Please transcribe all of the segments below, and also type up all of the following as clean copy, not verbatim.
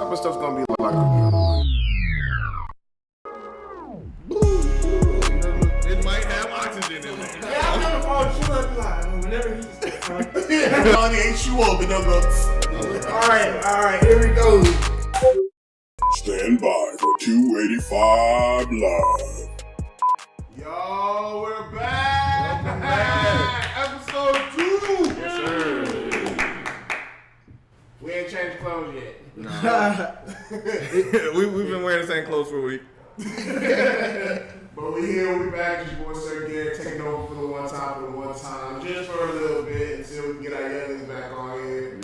type of stuff's gonna be like. It might have oxygen in it. Yeah, I'm gonna fall short line whenever he just He ain't shoe open, no guts. Alright, here we go. Stand by for 285 Live. Yo, we're back. Welcome back. Episode 2. Yes, sir. We ain't changed clothes yet. No. We've been wearing the same clothes for a week. But we here, we back. It's your boy Sir Garrett taking over for the one time, just for a little bit until we can get our youngins back on here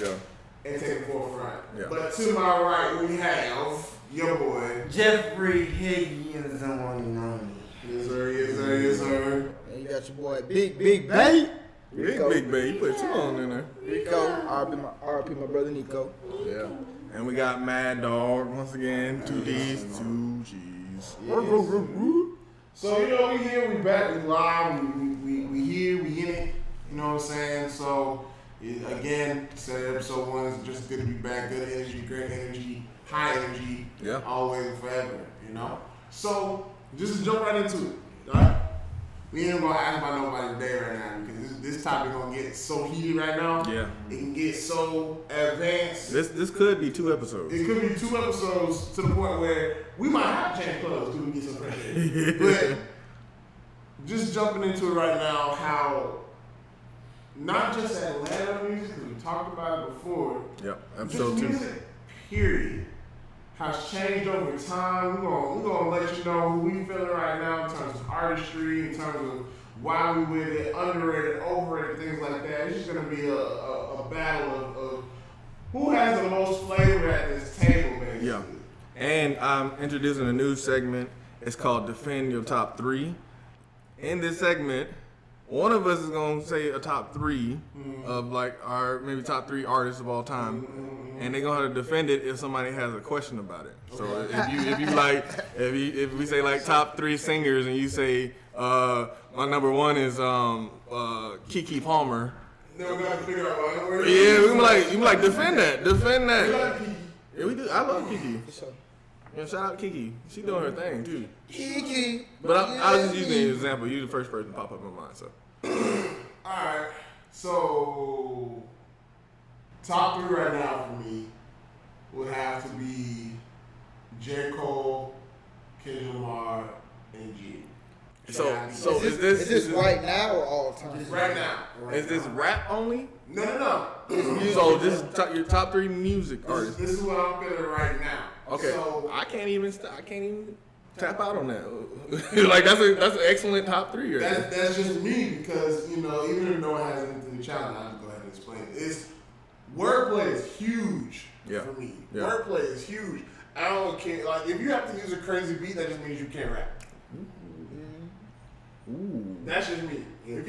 and take the forefront. Yeah. But to my right, we have your boy Jeffrey Higgins, the one and only. Yes, sir. And you got your boy Big Bay. Big Bay. You put 2 on in there. Rico. RP my brother Nico. Yeah. And we got Maddogg once again. 2 D's, 2 G's. So, we here, we back, we live, we here, we in it, you know what I'm saying? So, again, said episode 1 is just good to be back, good energy, great energy, high energy, always and forever, you know? So, just jump right into it, alright? We ain't gonna ask about nobody today right now because this topic gonna get so heated right now. Yeah. It can get so advanced. This could be 2 episodes. It could be 2 episodes to the point where we might have to change clothes till we get some fresh air. But just jumping into it right now, how not just Atlanta music, because we talked about it before. Yep. Just Episode 2. music, period, has changed over time. We're gonna let you know who we feeling right now in terms of artistry, in terms of why we with it, underrated, overrated, things like that. It's just gonna be a battle of who has the most flavor at this table, basically. Yeah. And I'm introducing a new segment. It's called Defend Your Top 3. In this segment, one of us is gonna say a top 3 of like our maybe top 3 artists of all time, and they're gonna have to defend it if somebody has a question about it. So if we say like top 3 singers and you say my number 1 is Keke Palmer. Then we gotta figure out why. Yeah, we be like defend that. Yeah, we do. I love Keke. Yeah, shout out Keke. She doing her thing too. Kiki. But I was just using an example. You're the first person to pop up in my mind. So. Alright, so top 3 right now for me would have to be J. Cole, Kendrick Lamar, and G. So is this right now or all time? Right now. Is this rap only? No. So this is your top 3 music artists. This is what I'm feeling right now. Okay. So, I can't even tap out on that. Like that's an excellent top 3 right there. that's just me because, even if no one has anything to challenge, I'll just go ahead and explain it. Wordplay is huge for me. Yeah. Wordplay is huge. I don't care. Like, if you have to use a crazy beat, that just means you can't rap. Ooh. That's just me. If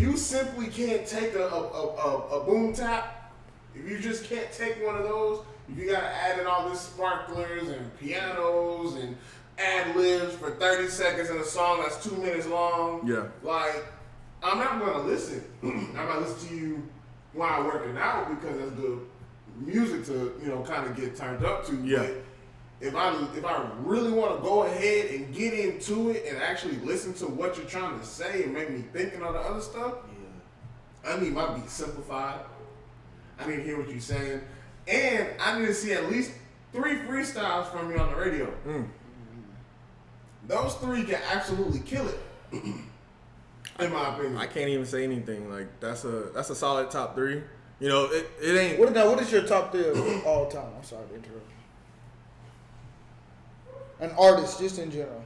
you simply can't take a boom tap, if you just can't take one of those, if you gotta add in all these sparklers and pianos and ad libs for 30 seconds in a song that's 2 minutes long, like, I'm not gonna listen. I'm gonna listen to you while working out because that's good music to kind of get turned up to. Yeah. But if I really want to go ahead and get into it and actually listen to what you're trying to say and make me think and all the other stuff, I need my beat simplified. I need to hear what you're saying. And I need to see at least 3 freestyles from you on the radio. Those 3 can absolutely kill it, in my opinion. I can't even say anything. Like that's a solid top 3. It ain't. What is your top 3 of all time? I'm sorry to interrupt. An artist, just in general.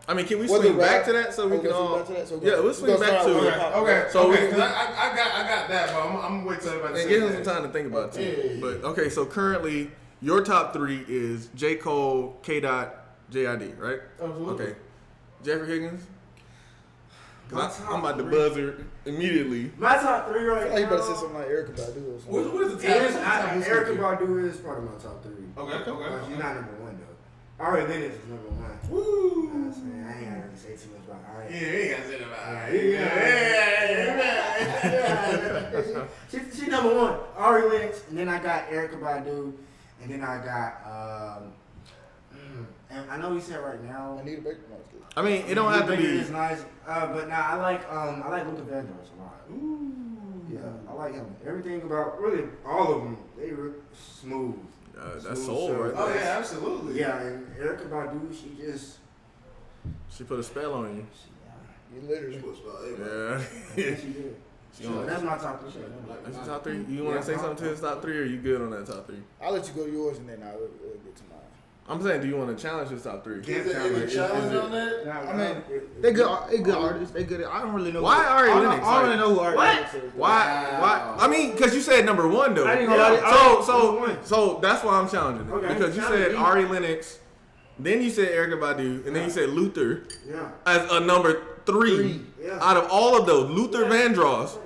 I mean, can we swing back to that so we can all? Yeah, we'll swing back to it. Okay. So I got that, but I'm gonna wait till everybody and says give him that. some time to think about it too. Yeah. But okay, so currently your top 3 is J. Cole, K. J.I.D. Right? Absolutely. Okay. Jeffrey Higgins. Cause I'm about to buzzer immediately. My top 3 right now. You better say something like Erykah Badu or something. What is the top? Erykah Badu is part of my top 3. Okay. She's not number 1 though. Alright, then it's number 1. Woo! I ain't gotta really say too much about Alright. Yeah, we ain't gotta say that about She number 1. Ari Lennox, and then I got Erykah Badu, And then I got, and I know he said right now. I need a break from I mean, it don't have to be. It's nice, but nah, I like Luther Vandross a lot. Ooh. Yeah, I like him. Everything about really all of them, they were smooth. That's Smooth soul show. right Oh there. yeah, absolutely. Yeah, and Erykah Badu, she just. She put a spell on you. You literally. Yeah. She did. So that's my top 3. That's your top 3? You want to say something to his top 3 or you good on that top 3? I'll let you go yours and then I'll get to mine. I'm saying, do you want to challenge his top 3? Is there any challenge on that? I mean, they good artists. They good. I don't really know. Why Ari Lennox? I don't really know who Ari Lennox is. Why? I mean, because you said number 1 though. I didn't know So that's why I'm challenging it. Okay. Because you said Ari Lennox, then you said Erykah Badu, and then you said Luther Yeah. as a number 3. Yeah. Out of all of those, Luther Vandross.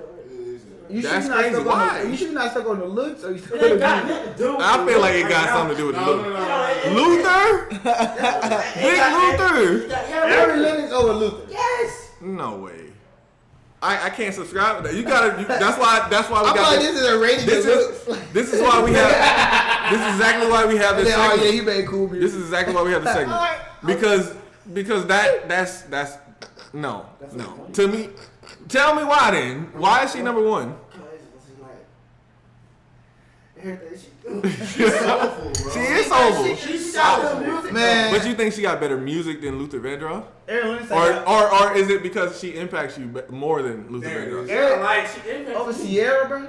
You That's should not crazy. stuck Why? on the, you should not stuck on the looks or you stuck on It the got beat. nothing to do with I feel like it got right something to do with the look. No. Luther? Big Luther? Ari Lennox over Luther. Yes. No way. I can't subscribe to that. You gotta. That's why we I'm got like, this is a rating. This is why we have. This is exactly why we have this Oh yeah, segment. he made cool music. This is exactly why we have this segment. Because that's no. To me, tell me why then. Why is she number 1? She's soulful, bro. She is soulful. She's got good music, Man. But you think she got better music than Luther Vandross? Lennox. Or is it because she impacts you more than Luther Vandross? Yeah, like she impacts Over me. Sierra, bro.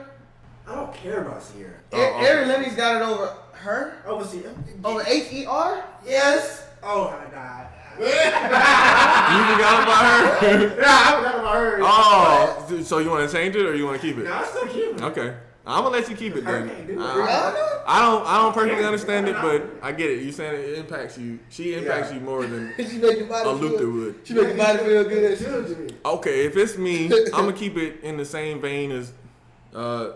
I don't care about Sierra. Ari Lennox got it over her. Over Sierra. Over H-E-R. Yes. Oh my God. You forgot about her? Nah, I forgot about her. Oh, so you want to change it or you want to keep it? No, I still keep it. Okay, I'm gonna let you keep it then. Her can't do it. I don't personally understand it, but I get it. You saying it impacts you. She impacts you more than She make your body a Luther feel. would. She make your body feel good. Should to me. Okay, if it's me, I'm gonna keep it in the same vein as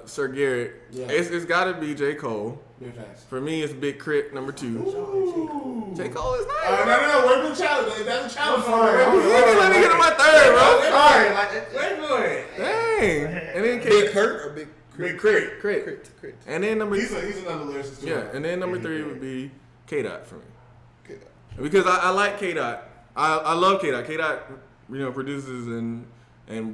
Sir Garrett. Yeah. It's got to be J. Cole. Big facts. For me, it's Big Crit number 2. J. Cole is nice. No. Wait for the challenge. That's a challenge. You didn't let me get on my 3rd, bro. Sorry, like Wait for it. Dang. And then Big Kurt or Big Big Crit. Crit. Crit. And then number He's another lyricist too. yeah, and then number 3 would be K Dot for me. Okay. Because I like K Dot. I love K Dot. K Dot, produces and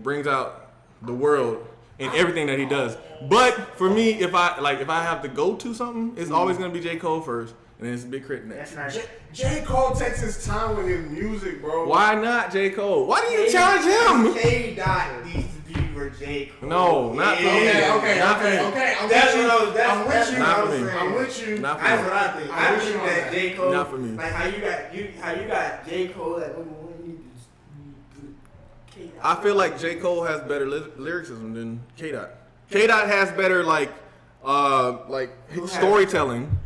brings out the world in everything that he does. But for me, if I have to go to something, it's always gonna be J. Cole first, and then it's Big Crit next. that's nice. J. Cole takes his time with his music, bro. Why not J. Cole? Why do you challenge him? K. Dot needs to be for J. Cole. No, not for me. Okay. Not for me. I'm That's with you. what I I'm was. That's with you. Not for what I was me. saying. I'm with you. Not for That's me. what I think. I'm I with think you on that that. J. Cole. Not for me. Like how you got J. Cole at number 1. I feel like J. Cole has better lyricism than K. Dot. K. Dot has better storytelling.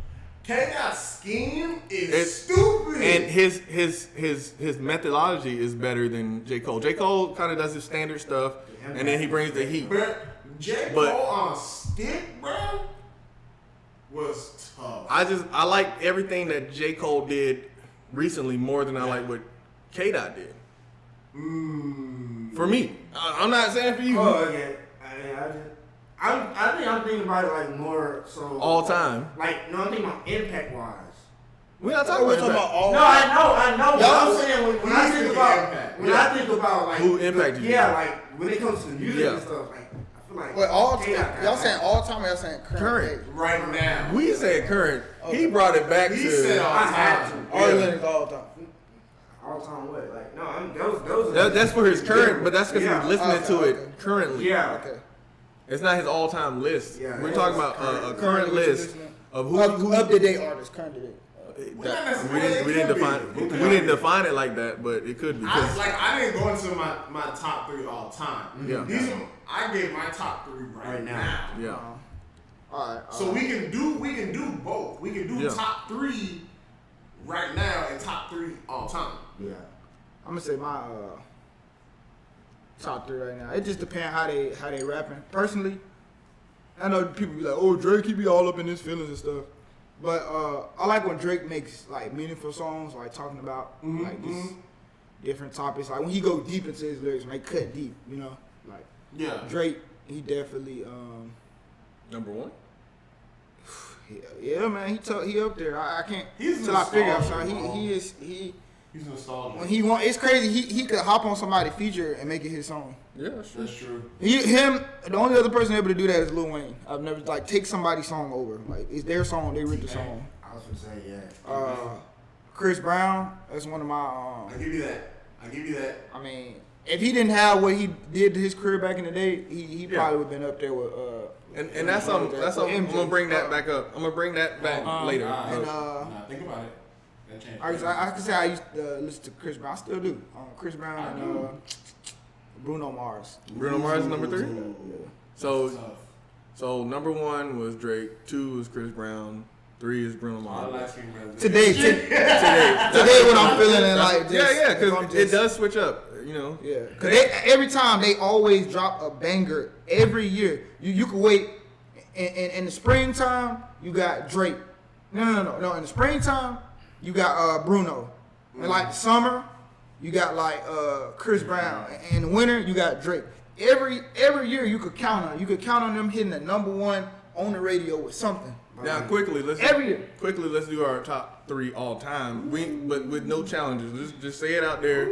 K-Dot's scheme is It's- stupid. And his methodology is better than J. Cole. J. Cole kind of does his standard stuff, and then he brings the heat. But J. But- Cole on a stick, bro, was tough. I like everything that J. Cole did recently more than I like what K. Dot did. For me, I'm not saying for you. Oh, okay. I think I'm thinking about it like more so All time. Like no, I'm thinking about impact wise. We're not talking We're about talking impact. about all. No, I know. But Y'all- I'm saying when I He's think the about impact. when I think about like Who impacted you? Yeah, like when it comes to music Yeah. and stuff, like I feel like Wait, all K-Dot y'all got saying that. all time or y'all saying current? Current. Right now. We said current. He brought it back He to. said all I had time. to. Ari Lennox all time. All time what? Like no, those. That's for his current, but that's because Yeah. he's listening to Okay, it okay. currently. Yeah. Okay. It's not his all-time list. Yeah, We're it talking is about a current. current list of who Up to date artists, current to date. we didn't define it like that, but it could be. I didn't go into my top 3 all time. Yeah. I gave my top 3 right now. Yeah. All right. So we can do both. We can do Yeah. top 3 right now and top 3 all time. Yeah. I'm gonna say my top 3 right now. It just depends how they rapping. Personally, I know people be like, "Oh, Drake, he be all up in his feelings and stuff." But I like when Drake makes like meaningful songs, like talking about like just different topics. Like when he go deep into his lyrics, like cut deep, Like Yeah. Drake, he definitely Number 1. Yeah, man, he up there. I can't He's till I figure out. So nostalgic, he He's nostalgic. when he want. It's crazy. He could hop on somebody's feature and make it his song. Yeah, that's true. That's true. Him, the only other person able to do that is Lil Wayne. I've never like take somebody's song over. Like it's their song, they write the song. I was gonna say, yeah. Chris Brown, that's one of my. I give you that. I mean, if he didn't have what he did to his career back in the day, he Yeah. probably would have been up there with. And that's something. I'm gonna bring that back up. I'm gonna bring that back later. And Nah, think about it. That changed. I can say I used to listen to Chris Brown. I still do. Chris Brown and Bruno Mars. Bruno Mars is number 3. Yeah. So number 1 was Drake. 2 was Chris Brown. 3 is Bruno Mars. Today when I'm feeling it like this. Yeah, because it does switch up. You know. Yeah, because every time they always drop a banger every year. You can wait. In the springtime, you got Drake. No. In the springtime, you got Bruno. And like the summer, you got like Chris Brown. And in the winter, you got Drake. Every year you could count on. You could count on them hitting the number 1 on the radio with something. Now quickly, let's do our top 3 all time. But with no challenges. Just say it out there.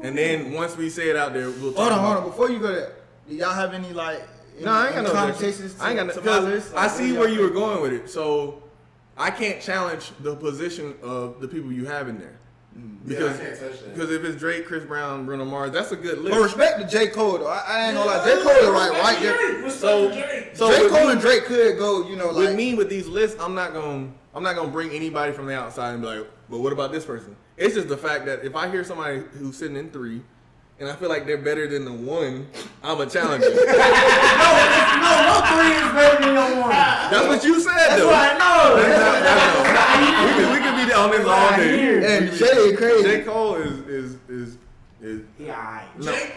And then once we say it out there, we'll talk. Hold on. Before you go there, do y'all have any like? No, I ain't got no conversations. I ain't got no. to my list? I see where you were going with it. So I can't challenge the position of the people you have in there. Because I can't touch that. because if it's Drake, Chris Brown, Bruno Mars, that's a good list. But respect to J. Cole though. I ain't gonna lie. J. Cole is right there. So J. Cole and Drake could go. You know, like with me with these lists, I'm not gonna bring anybody from the outside and be like, but what about this person? It's just the fact that if I hear somebody who's sitting in 3, and I feel like they're better than the 1, I'm a challenger. No 3 is better than no 1. That's what you said, though. That's what I know. We could be on this all day. and Jay crazy. J. Cole is Yeah,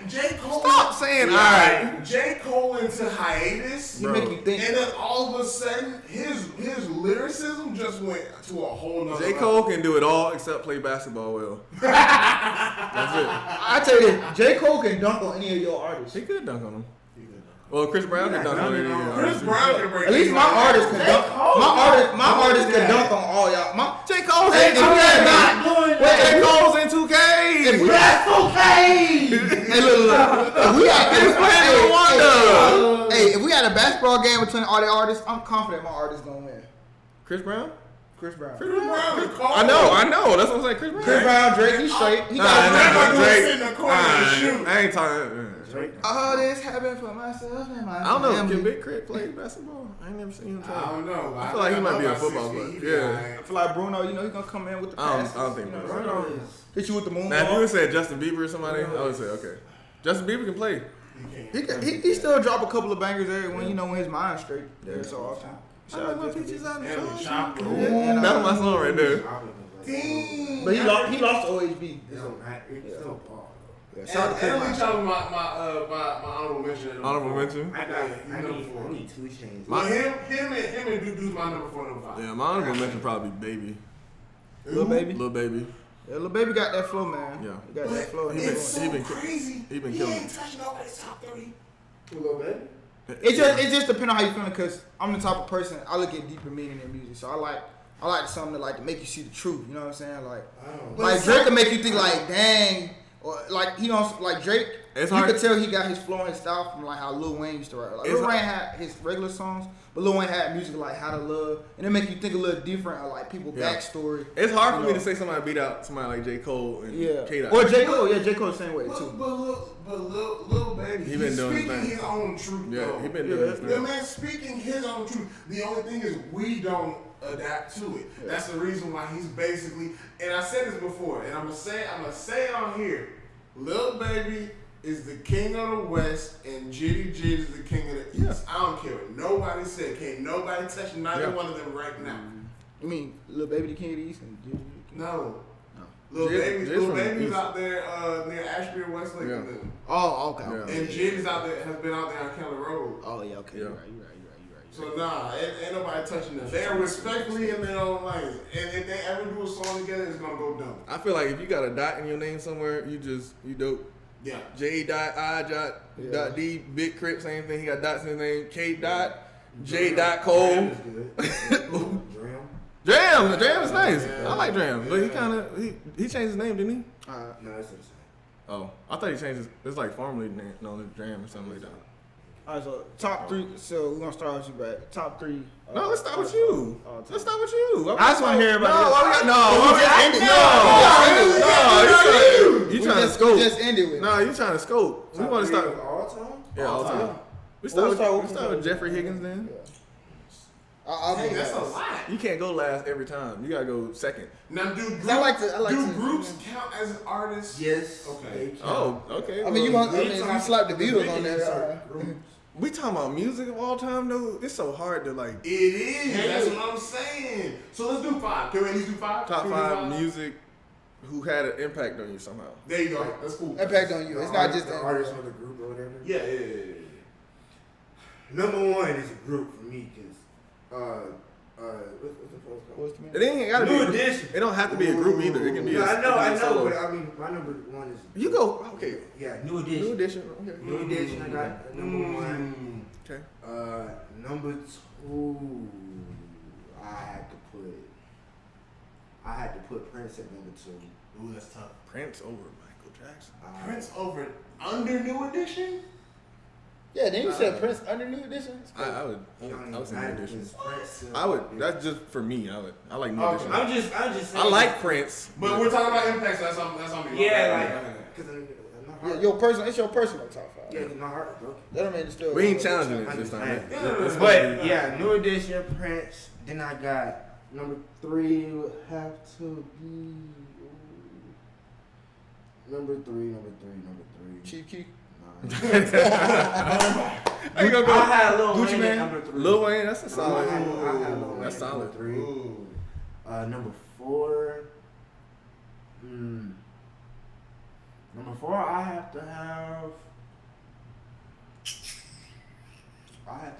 J. Cole. Stop saying alright. J. Cole into hiatus. He make you think. And then all of a sudden, his lyricism just went to a whole nother J. Cole can do it all except play basketball well. That's I tell you this, J. Cole can dunk on any of your artists. it. He could dunk on him. Well, Chris Brown can dunk on any Chris Brown can break. At least my artist can dunk. My artist can dunk on all y'all. J. Cole's in Hey, 2K. not doing Wait, J. Cole's in 2K. That's okay. Hey, look. If we had, He's playing with Wanda. hey, if we had a basketball game between all the artists, I'm confident my artist gonna win. Chris Brown? Chris Brown. Chris Brown is cold. I know. That's what I'm saying. Chris Brown. Chris Brown, Drake, he's straight. He Nah, got Drake sit in the corner and shoot. I ain't talking. all this happened for myself and my I don't know. family. Can Big Crit play basketball? I ain't never seen him I try. don't know. I feel like he might be a football player. I feel like Bruno, you know, he's gonna come in with the I passes. don't think you know, Bruno hit you with the moonwalk. Now, if you would say Justin Bieber or somebody, I would say okay. Justin Bieber can play. He still drop a couple of bangers there when you know when his mind's straight. Yeah, so often. I know my peaches out in the And sunshine. Chopper. And, That's my song right there. Dang. But he lost to OHB. It's still Paul. Yeah, shout out to And we Chris. talking about my honorable mention. Honorable mention. I need 2 chains. Well, him and Dudu's my number 4, number 5. Yeah, my honorable mention probably Baby. Lil Baby. Lil Baby. Yeah, Lil Baby got that flow, man. Yeah. He got that flow. It's so he been- crazy. he been He killing ain't it. touching nobody's top 30. A little bit. It just depends on how you feeling, cause I'm the type of person I look at deeper meaning in music. So I like something that like to make you see the truth. You know what I'm saying? Like Drake can make you think like, dang, or like he don't like Drake. It's you hard. could tell he got his flow and his style from like how Lil Wayne used to write. Like It's Lil Wayne hard. had his regular songs, but Lil Wayne had music like How to Love, and it make you think a little different of like people's Yeah. backstory. It's hard for You me know. to say somebody beat out somebody like J. Cole and Yeah, K-Dot. or J Cole. Yeah, J Cole the same way too. But Lil Baby, He been he's doing his speaking thing. his own truth. Yeah, though. he been doing his The thing. man speaking his own truth. The only thing is we don't adapt to it. Yeah. That's the reason why he's basically. And I said this before, and I'm gonna say it on here. Lil Baby is the king of the West, and Jitty Jit is the king of the East. I don't care what nobody said. Can't nobody touch neither Yeah. one of them right now. You mean Lil Baby the King of the East and Jay-Z the King? No. Jit- Jit's Lil from the Baby's East. out there near Ashby or Westlake. Yeah. and them. Oh, okay. Yeah. okay. And Jid is out there, has been out there on County Road. Oh yeah, okay. Yeah. You're right. So nah, ain't nobody touching them. They're respectfully in their own lane. And if they ever do a song together, it's gonna go dumb. I feel like if you got a dot in your name somewhere, you dope. Yeah. J dot I dot Yeah. dot D Big Crit, same thing. He got dots in his name. K dot J dot Cole. Dram Dram is nice. I like Dram, but he changed his name, didn't he? No, it's the same. Oh, I thought he changed his. It's like formerly known as Dram or something like that. All right, so top 3. So we're gonna start with you, Brad. Top 3. No, let's start with you. Let's start with you. I just want to hear about You trying to scope? Just ended with. No, you trying to scope. We want to start. all time. Yeah, all time. We start with Jeffrey Higgins then. I'll Hey, go that's a last. lot. You can't go last every time. You gotta go second. Now, do I like to- groups count as artists? Yes. Okay. Oh, okay. I mean, you well, want? I mean, you slap the Beatles on there. we talking about music of all time though. It's so hard to like It is. That's what I'm saying. So let's do 5. Can we at least do 5? top Can we do 5 music who had an impact on you somehow. There you go. That's cool. Impact on you. It's not just the artist or the group or whatever. Yeah. Number 1 is a group for me because what's the first called? What's the name? It ain't gotta New be. Edition. It don't have to be a group either. It can be. Yeah, a, I know, solo. but I mean, my number 1 is. You go. Okay. Yeah, New Edition. New edition. Okay. New Edition. I got number 1. Okay. Number 2, I had to put Prince at number 2. Ooh, that's tough. Prince over Michael Jackson. Prince over under New Edition? Yeah, then you said Prince under New Edition. I would say New Edition. Prince. I would. That's just for me. I like New Okay. Edition. I'm just saying. I like Prince. But we're talking about impact, so that's on me. Yeah, because Yeah, your personal. It's your personal top 5. yeah, my heart broke. That don't mean the story. We ain't challenging it this time. It's But yeah, New Edition, Prince. Then I got number 3 would have to be number 3. Chief Keef. You gonna go? I had Lil Gucci Wayne Mane? at number 3. Lil Wayne. That's a I solid. had Lil Wayne That's at solid. number 3. Ooh. Number 4. Number 4, I have to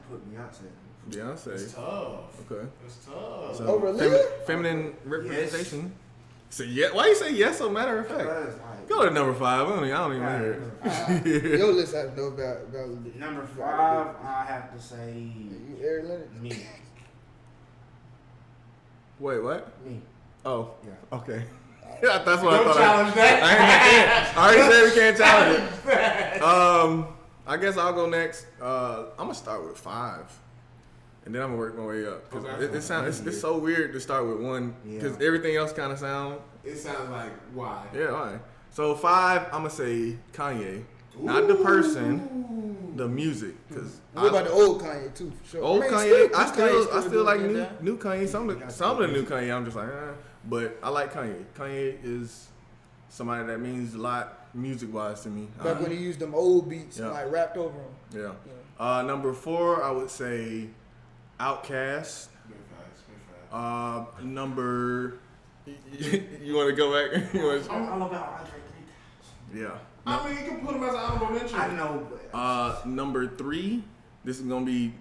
put Beyonce. It's Beyonce. tough. Okay. It's tough. So, Overrated? feminine representation. So yeah, why you say yes? So matter of fact, Because, like, go to number 5. I don't even want to hear it. Your list has no value. number 5, I have to say You Eric Leonard? me. Wait, what? Me. Oh, Yeah. okay. Yeah, that's what I Don't thought. challenge that. I already said we can't challenge it. I guess I'll go next. I'm gonna start with 5, and then I'm gonna work my way up. Cause Okay. it sounds it's so weird to start with 1 because everything else kind of sound. It sounds like why? Yeah, all right. So 5, I'm gonna say Kanye, not the person, the music. Cause What about the old Kanye too? For sure. old I mean, Kanye, I Kanye still like doing new that. new Kanye. Some of the new Kanye, I'm just like, but I like Kanye. Kanye is somebody that means a lot music wise to me. Back when he used them old beats and Yeah. like rapped over them. Yeah. Number 4, I would say Outkast. Big facts. Number. You want to go back? You wanna- I'm all about Andre 3000. yeah. I mean, you can put him as an honorable mention. I know, but Number 3, this is gonna be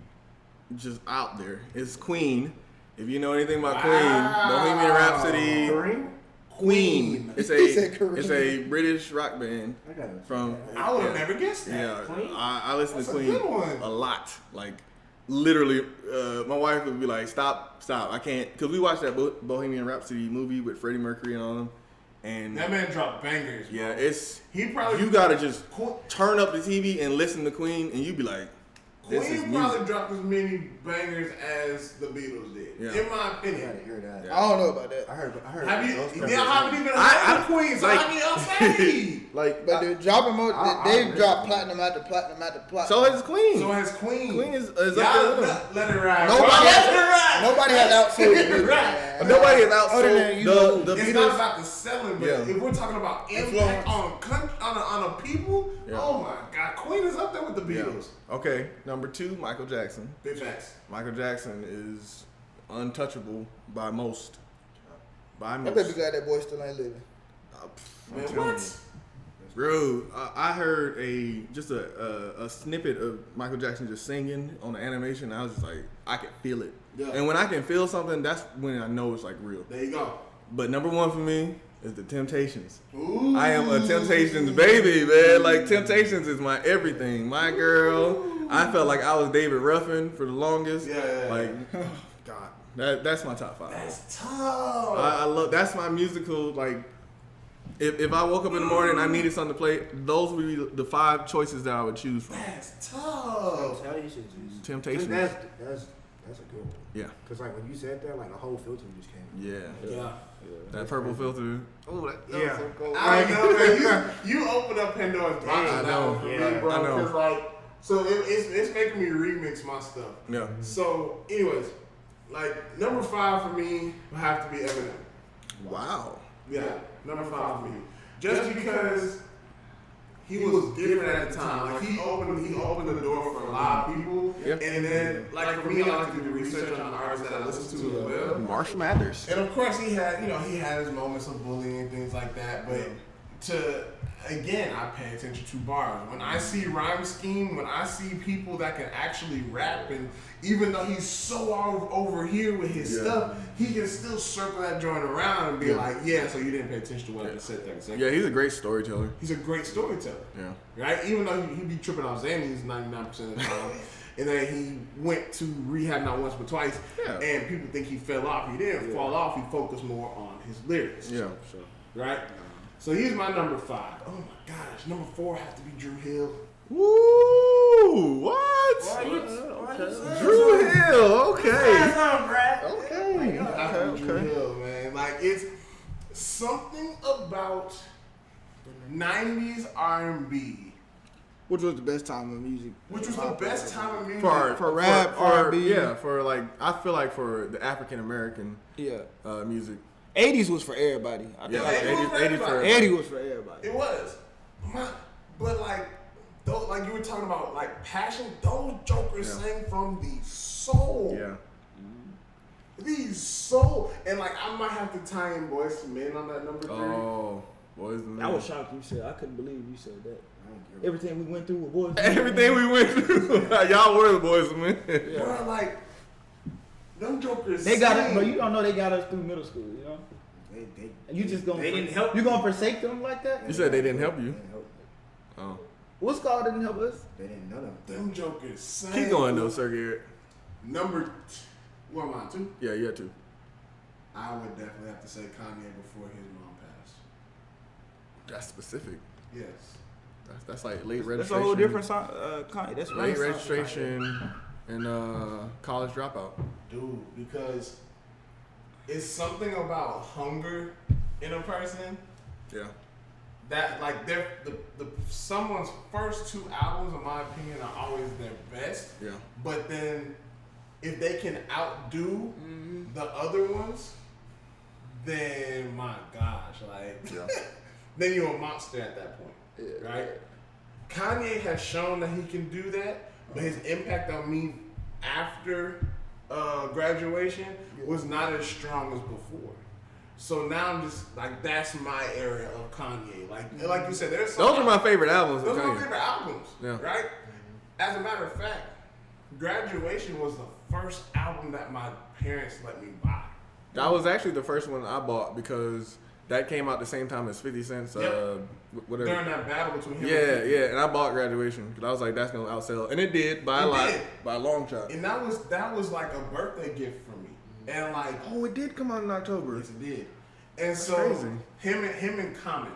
just out there. It's Queen. If you know anything about Queen, Bohemian Rhapsody. Kareem? Queen. It's He said Kareem. it's a British rock band I got it. from. I would have yeah. never guessed that. Yeah, Queen? I listen That's to a Queen good one. a lot. Like literally, my wife would be like, "Stop! I can't." Because we watched that Bohemian Rhapsody movie with Freddie Mercury and all them, and That man dropped bangers. yeah, it's He probably you gotta just Qu- turn up the TV and listen to Queen, and you be like, "This is Queen probably music." dropped as many bangers as the Beatles did. Yeah. In my I opinion. gotta hear that. Yeah. I don't know about that. I heard. Have you? those They covers. haven't even I- heard of Queen, so like- how can y'all say? Like, But they're dropping more. They've I- dropped platinum after platinum after platinum. so is Queen. So has Queen. Queen is up Y'all there with them. let it ride. Nobody let has- it ride. Nobody has outsold the Right. Beatles, man. Nobody is Other than outsold you know the It's not Beatles. about the selling, but Yeah. if we're talking about impact Influence. on a people, Yeah. oh my God, Queen is up there with the Yeah. Beatles. Okay, number 2, Michael Jackson. Big facts. Michael Jackson is untouchable by most. By I most. bet be glad that boy still ain't living. I'm Man, telling what? you. Bro, I heard a snippet of Michael Jackson just singing on the animation. And I was just like, I can feel it. Yeah. And when I can feel something, that's when I know it's like real. There you go. But number 1 for me is the Temptations. Ooh. I am a Temptations baby, man. Like Temptations is my everything. My girl. I felt like I was David Ruffin for the longest. Yeah. Like, God. That's my top 5. That's tough. I love. That's my musical. Like, if I woke up in the morning and I needed something to play, those would be the 5 choices that I would choose from. That's tough. Temptation. That's a good one. Yeah. Cause like when you said that, like a whole filter just came. Yeah. Yeah. That purple filter. Oh, that Yeah. was so cold. I don't know, man. You open up Pandora's box. I with that know. one for Yeah. me, bro. I know. 'Cause, like, so it's making me remix my stuff. Yeah. So, anyways, like number 5 for me would have to be Eminem. Wow. Yeah, number 5 for me. Just because he was different at the time. Like he opened the door for a lot of people. Yeah. And then, like for me, I like to do research on the artists that I listen to as well. Marsh Mathers. And of course, he had his moments of bullying and things like that. But again, I pay attention to bars. When I see rhyme scheme, when I see people that can actually rap, and even though he's so all over here with his stuff, he can still circle that joint around and be like, yeah, so you didn't pay attention to what I just said 30 seconds. Yeah, he's a great storyteller. He's a great storyteller. Yeah. Right? Even though he be tripping off Xannies 99% of the time. And then he went to rehab not once but twice. Yeah. And people think he fell off. He didn't fall off. He focused more on his lyrics. Yeah. Right? So he's my number 5. Oh my gosh. Number 4 has to be Drew Hill. Woo! What? Drew Hill. Okay. It has to be Drew Hill, man. Like, it's something about 90s R&B, Which was the best time of music? which was the best time of music. For rap, R&B. Yeah, for like, I feel like for the African American Yeah. music. 80s was for everybody. I Yeah, think. 80 for 80 was for everybody. It was. But like, like you were talking about, like passion. Those jokers sang from the soul. Yeah. The soul. And like, I might have to tie in Boys to Men on that number 3. Oh, Boys and Men. I was shocked you said. I couldn't believe you said that. Everything we went through with boys. Everything we went through. Y'all were the Boys and Men. Bro, like, them jokers. They got us, sing. but you don't know they got us through middle school, you know. And you just gonna They didn't help you gonna forsake them like that? You said they didn't help you. They didn't help. Oh. What Scar didn't help us? They didn't none of them. Them jokers sang. Keep going though, Sir Garrett. Number, what am I, 2? Yeah, you had to. I would definitely have to say Kanye before his mom passed. That's specific. Yes. That's like late registration. That's a whole different song. Kanye. That's Late Renaissance registration and college dropout. Dude, because it's something about hunger in a person Yeah. that, like, they're the someone's first 2 albums, in my opinion, are always their best. Yeah. But then, if they can outdo the other ones, then my gosh, like, then you're a monster at that point, right? Kanye has shown that he can do that, but his impact on me after graduation was not as strong as before. So now I'm just like, that's my area of Kanye. Like you said, there's some Those are my favorite albums. those of are my Kanye. favorite albums, Yeah. right? As a matter of fact, Graduation was the first album that my parents let me buy. That was actually the first one I bought because that came out the same time as 50 Cent's whatever. During that battle between him Yeah, and 50. yeah, and I bought Graduation because I was like, that's gonna outsell, and it did by a It lot, did. by a long shot. And that was like a birthday gift for me. And like, Oh, it did come out in October. yes, it did. And That's so crazy. him and Common,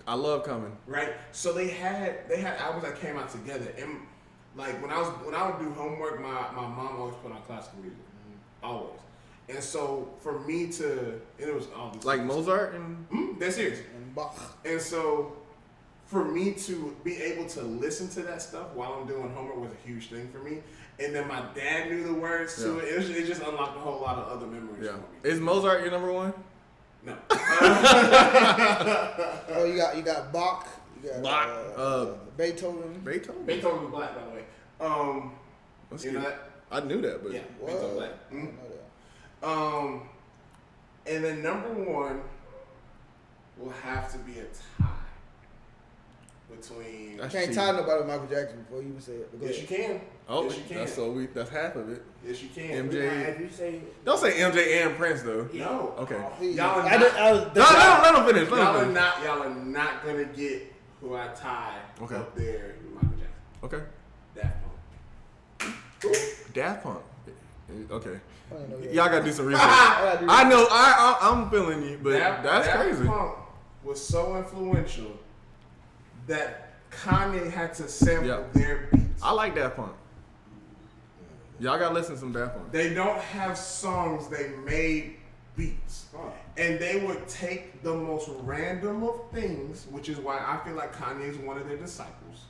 I love Coming. right? So they had albums that came out together. And like when I would do homework, my mom always put on classical music, always. And so for me and it was all this Like Mozart and that's serious. and Bach. And so for me to be able to listen to that stuff while I'm doing homework was a huge thing for me. And then my dad knew the words to it. It just unlocked a whole lot of other memories yeah. for me. Is Mozart your number one? No. Oh, you got Bach. You got Bach. Beethoven. Beethoven. Beethoven was black, by the way. Let's You know get- that? I knew that, but Yeah, Whoa. Beethoven black. I didn't know that. And then number one will have to be a tie between. That's Can't cheating. tie nobody with Michael Jackson before you even say it. But go Yes, you ahead. can. Oh, yes, you can. that's half of it. Yes, you can. MJ. If you say Don't say MJ and Prince though. No. Okay. Please. Y'all are I not- did- I was- No, let him finish. Let Y'all him are finish. not gonna get who I tie Okay. up there with Michael Jackson. Okay. Daft Punk. Daft Punk. Okay. I didn't know that. Y'all gotta do some research. I know. I'm feeling you, but that's that crazy. Punk was so influential that Kanye had to sample their beats. I like Daft Punk. Y'all gotta listen to some Daft Punk. They don't have songs, they made beats. And they would take the most random of things, which is why I feel like Kanye is one of their disciples.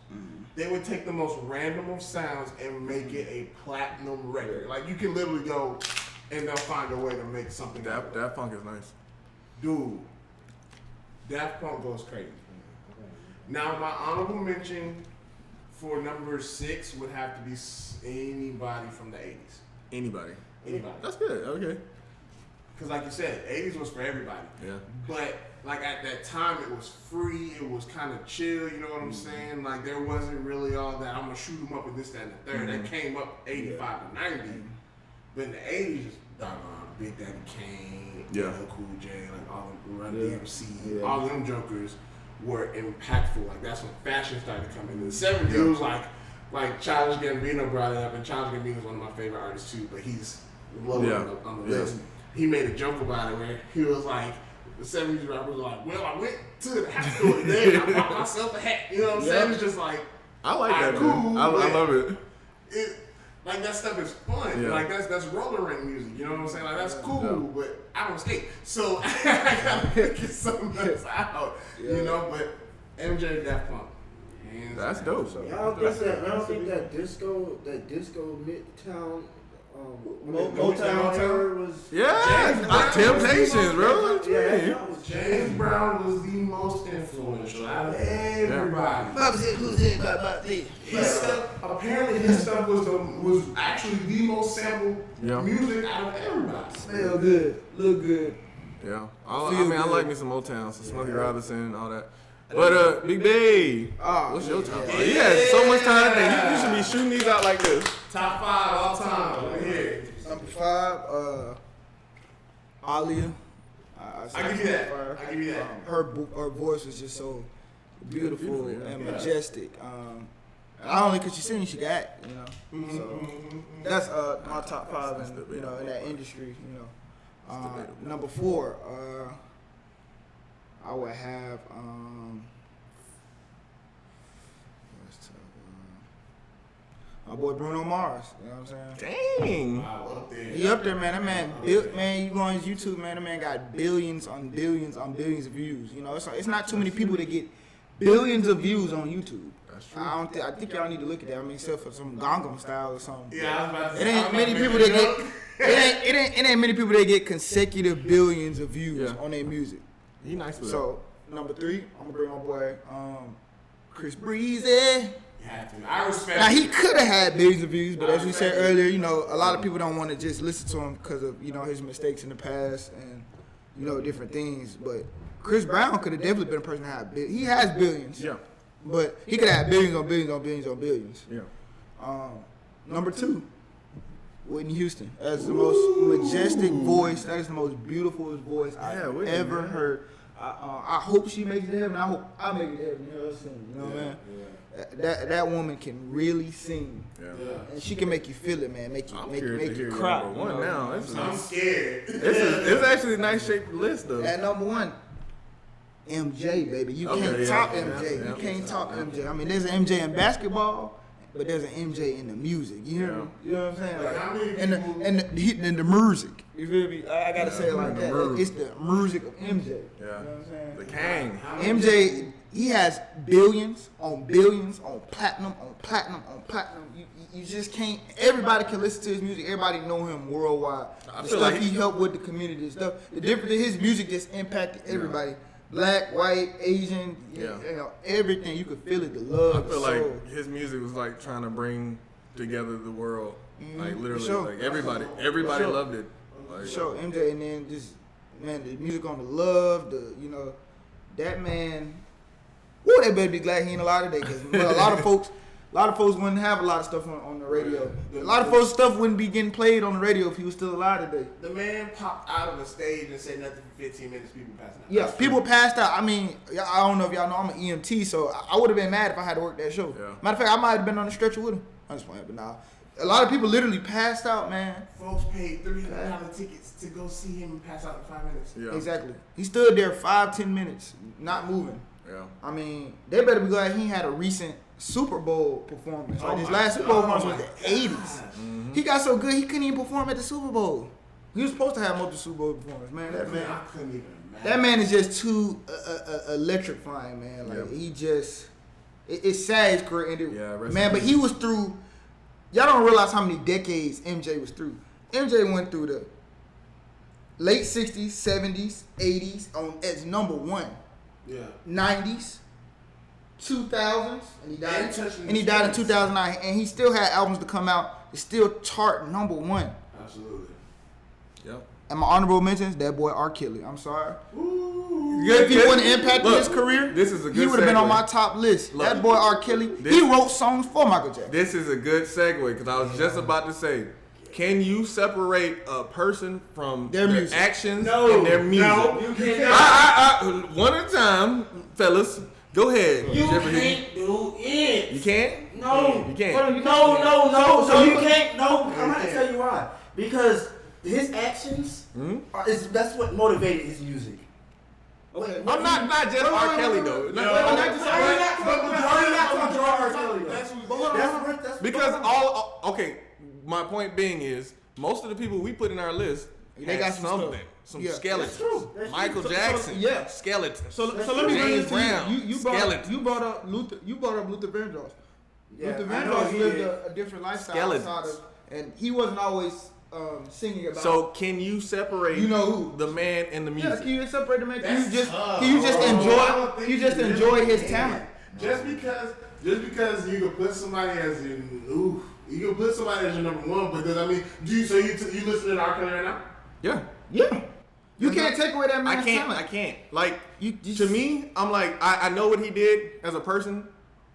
They would take the most random of sounds and make it a platinum record. Like, you can literally go and they'll find a way to make something. Daft Punk is nice. Dude, Daft Punk goes crazy. Now, my honorable mention for number 6 would have to be anybody from the 80s. Anybody. Anybody. That's good. Okay. Because like you said, 80s was for everybody. Yeah. But like at that time, it was free. It was kind of chill. You know what I'm saying? Like there wasn't really all that. I'm gonna shoot them up with this, that, and the third. That came up 85 to 90. But in the 80s, Big Daddy Kane, Cool J, like all them Run DMC, all them jokers were impactful. Like that's when fashion started coming. In the 70s, it was like Childish Gambino brought it up, and Childish Gambino is one of my favorite artists too. But he's low on the list. He made a joke about it where he was like, the 70s rappers were like, well, I went to the hat store today and I bought myself a hat. You know what I'm saying? It's just like, I like that, cool. I love it. Like that stuff is fun. Like that's roller rink music. You know what I'm saying? Like that's cool, but I don't skate, so I gotta figure something else out. You know, but MJ Daft Punk. That's dope. I don't think that disco Midtown. Motown era was Temptations, bro. James Brown was the most influential out of everybody. Apparently his stuff was actually the most sampled music out of everybody. Smell good, look good. Yeah, I like me some Motown, some Smokey Robinson, all that. But Big Bay, what's your top 5? You had so much time that you should be shooting these out like this. Top 5 all time. Let me hear it. Number 5, Aaliyah. I give you that. I give you that. Her voice was just so beautiful and majestic. Not only could she sing, she could act. You know, so that's my top 5. In that industry. You know, number 4. I would have my boy Bruno Mars. You know what I'm saying? Dang. He up there, man. That man, you go on his YouTube, man. That man got billions on billions on billions of views. You know, it's not too many people that get billions of views on YouTube. That's true. I think y'all need to look at that. I mean, except for some Gangnam Style or something. Yeah, I was about to say. It ain't many people that get. It ain't many people that get consecutive billions of views on their music. He nice with So number 3, I'm gonna bring my boy Chris Breezy. I respect. Now he could have had billions of views, but as we said earlier, you know, a lot of people don't want to just listen to him because of his mistakes in the past and different things. But Chris Brown could have definitely been a person that had he has billions. Yeah. But he could have had billions on billions on billions on billions. Yeah. Number 2, Whitney Houston. That's the most majestic voice. That is the most beautiful voice I've ever heard. I hope she makes it to heaven. I hope I make it to heaven. You know what I'm saying? That woman can really sing. Yeah. And she can make you feel it, man. Make you cry. Number 1 now. I'm scared. It's actually a nice shaped list though. At number 1, MJ, baby. You can't top MJ. You can't top MJ. I mean, there's an MJ in basketball, but there's an MJ in the music. You hear me? You know what I'm saying? Like, and the music. You feel me? I gotta say it like that. It's the music of MJ. Yeah. You know what I'm saying? The King. MJ, he has billions on platinum on platinum on platinum. You just can't. Everybody can listen to his music. Everybody know him worldwide. The stuff he helped with the community, stuff. The difference is his music just impacted everybody. Black, white, Asian, everything. You could feel it, the love. I feel like his music was like trying to bring together the world. Like literally, like everybody loved it. Like, MJ, and then just the music on the love, that man. Woo, they better be glad he ain't alive today, because a lot of folks wouldn't have a lot of stuff on the radio. A lot of folks' stuff wouldn't be getting played on the radio if he was still alive today. The man popped out of a stage and said nothing for 15 minutes. People passed out. Yeah, people passed out. I mean, I don't know if y'all know I'm an EMT, so I would have been mad if I had to work that show. Yeah. Matter of fact, I might have been on the stretcher with him. I'm just playing, but nah. A lot of people literally passed out, man. Folks paid $300 tickets to go see him pass out in 5 minutes. Yeah. Exactly. He stood there 5-10 minutes, not moving. Yeah. I mean, they better be glad he had a recent Super Bowl performance. Like his last Super Bowl performance was the 80s. Mm-hmm. He got so good he couldn't even perform at the Super Bowl. He was supposed to have multiple Super Bowl performances, man. I couldn't even imagine. That man is just too electrifying, man. Like he just, it's sad his career ended, man. But he was through. Y'all don't realize how many decades MJ was through. MJ went through the late 60s, 70s, 80s as number one. Yeah. 90s, 2000s, and he died died in 2009, and he still had albums to come out. It's still chart number one. Absolutely. Yep. And my honorable mentions, that boy R. Kelly. I'm sorry. Ooh. If he wouldn't impacted his career, this is a good he would have been segue. on my top list. Look, that boy R. Kelly, he wrote songs for Michael Jackson. This is a good segue because I was just about to say, can you separate a person from Their music. actions No, and their music? no, you can't. One at a time, fellas. Go ahead. You Jeffrey. can't do it. You can't? No. You can't. No. So you can't. No, I'm going to tell you why. Because his actions, that's what motivated his music. Okay. I'm not just R. Kelly though. Because my point being is most of the people we put in our list They had got some something, stuff. some Yeah. skeletons. That's true. Michael So- Jackson, yeah. skeletons. So let me bring James this to Brown, you. You skeleton. brought up Luther. You brought up Luther Vandross. Yeah, Luther I know Vandross he lived did. a different lifestyle Skeletons. outside of, and he wasn't always singing about. So can you separate You know who? the man and the yeah, music? can you separate the man? Can That's you just tough. can you just I don't enjoy? think You just you enjoy really his can. talent. Just because you can put somebody as your you can put somebody as your number one, but then, I mean, you listen to R. Kelly right now? Yeah. Yeah. You can't take away that man's talent. I can't. Like, You to me, I'm like, I know what he did as a person,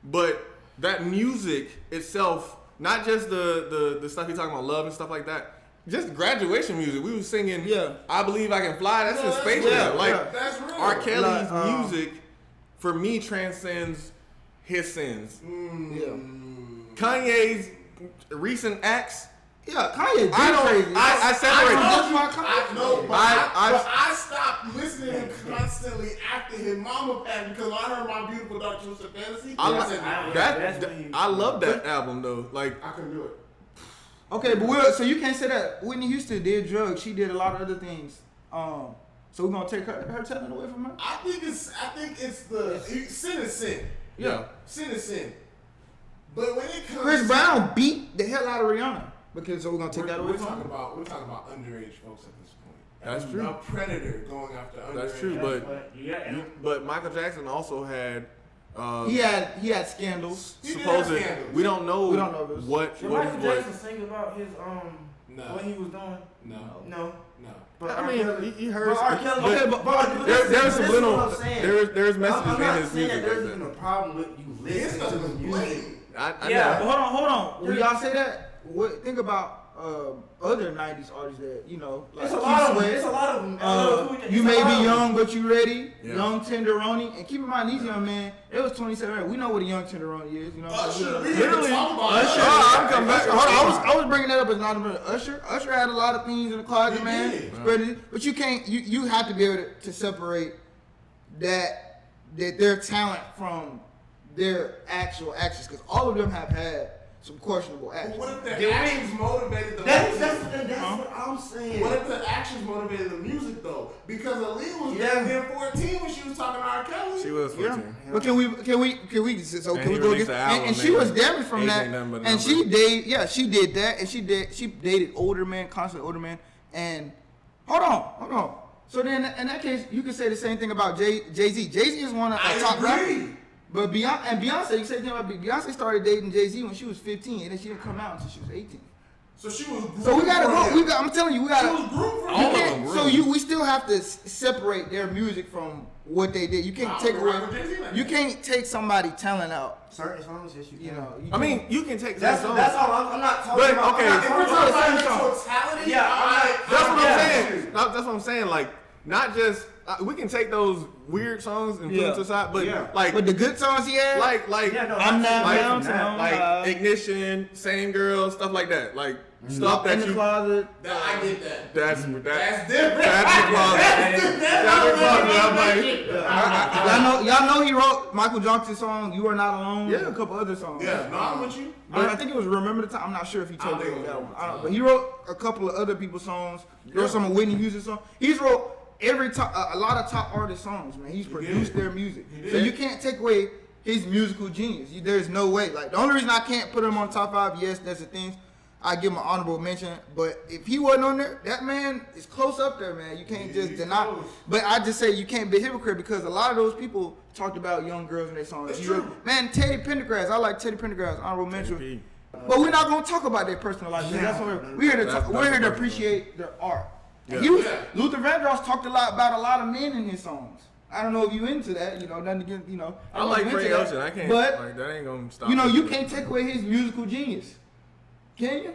but that music itself, not just the stuff he's talking about, love and stuff like that, just graduation music. We was singing, Yeah. I Believe I Can Fly. That's in Space real. Jam. Like, Yeah. That's real. R. Kelly's Like, music, for me, transcends his sins. Yeah. Kanye's recent acts, Yeah, Kanye. I don't. crazy. I separate. I know, but I- I stopped listening to him constantly after his mama passed because when I heard My Beautiful Dark Twisted Fantasy, I, said, I love that album though. Like, I couldn't do it. Okay, but so you can't say that Whitney Houston did drugs. She did a lot of other things. So we're gonna take her talent away from her? I think it's the sin is sin. yeah. Sin is sin. But when it comes Chris Brown beat the hell out of Rihanna. Okay, so we're gonna take that away we're from talking her. about underage folks at this point. That's true. A predator going after underage. That's true, but Michael Jackson also had. He had scandals. He did Supposed have scandals. we don't know. We don't know this. what Did what Michael what. Jackson sing about his what he was doing? No. No. No. I mean, he heard. But R. Kelly, but okay, but there's subliminal. what I'm saying. There's messages I'm in not his saying music that there's like even a that. problem with you listening to the music. I Yeah, know. but hold on. When y'all say that, think about other '90s artists that like It's a Keith lot of them. Sweat, It's a lot of them. You May Be Young, but You Ready, Yeah. Young Tenderoni, and keep in mind these young men. It was 27. We know what a Young Tenderoni is. You know, Literally. Usher. I'm coming back. Hold on, I was bringing that up as not even Usher. Usher had a lot of things in the closet, He man. did. Spread it. But you can't. You have to be able to separate that their talent from their actual actions, because all of them have had some questionable actions. What if the actions motivated the That's music? what I'm saying. What if the actions motivated the music though? Because Aaliyah was damn 14 when she was talking to R. Kelly. She was 14. But can we And go he against? released the album, And she man. was damaged from Age that. ain't nothing but a And she number. did that, and she dated older men, constantly older men. And hold on. So then, in that case, you can say the same thing about Jay-Z. Jay-Z is one of I the top agree. rappers. But Beyonce, you can say the same thing about Beyonce. Started dating Jay-Z when she was 15, and then she didn't come out until she was 18. So she was. So we gotta groomed go. for him. I'm telling you, we She gotta. was groomed for All him. of them So really. we still have to separate their music from what they did. You can't I take don't away. rock with Jay-Z like You that. can't take somebody talent out. certain songs, yes, you can. You know. I mean, you can take that's that song. that's all. I'm not talking But, about. okay. I'm If not we're talking talking about about the totality, Yeah, I- That's what I- I'm saying. That's what I'm saying. Like, not just we can take those weird songs and put them to the side, but but the good songs he had, I'm not down to like Ignition, Same Girl, stuff like that, like stuff in that the closet. I get that. That's different. That's the closet. Y'all know he wrote Michael Johnson's song "You Are Not Alone." Yeah, a couple other songs. Yeah, no, I'm with you. I think it was "Remember the Time." I'm not sure if he told me that one. I don't know. But he wrote a couple of other people's songs. He wrote some of Whitney Houston's songs. He's wrote a lot of top artist songs, man. He's produced their music, so you can't take away his musical genius. There's no way. Like, the only reason I can't put him on top 5, yes, that's the thing. I give him an honorable mention, but if he wasn't on there, that man is close up there, man. You can't just deny. Close. But I just say you can't be a hypocrite because a lot of those people talked about young girls in their songs. That's true. Man, Teddy Pendergrass, I like Teddy Pendergrass, honorable mention. But we're not gonna talk about their personal life. That's what we're here to talk. We're here to appreciate their art. Yeah. Luther Vandross talked about a lot of men in his songs. I don't know if you into that, nothing against, I like Frank Ocean. I can't, but like, that ain't gonna stop. you can't take away his musical genius. Can you?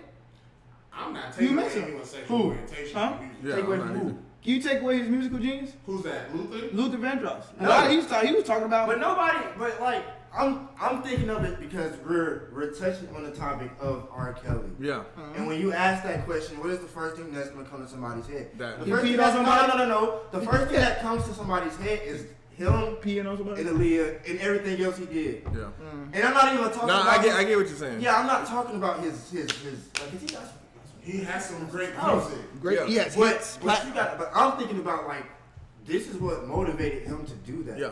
I'm not taking away mentioned anyone's sexual who? orientation. Huh? Yeah, Take away I'm from not who? either. Can you take away his musical genius? Who's that? Luther? Luther Vandross. No. He was talking about. But nobody, but like, I'm thinking of it because we're touching on the topic of R. Kelly. Yeah. And when you ask that question, what is the first thing that's gonna come to somebody's head? That- The He first peed thing on that's somebody? no. The first thing that comes to somebody's head is him peeing on somebody. and Aaliyah and everything else he did. Yeah. And I'm not even talking No, about. I get what you're saying. Yeah, I'm not talking about his like, 'cause he got some. He has some great Oh. music. Great. Yeah. Yes. But I'm thinking about like, this is what motivated him to do that. Yeah.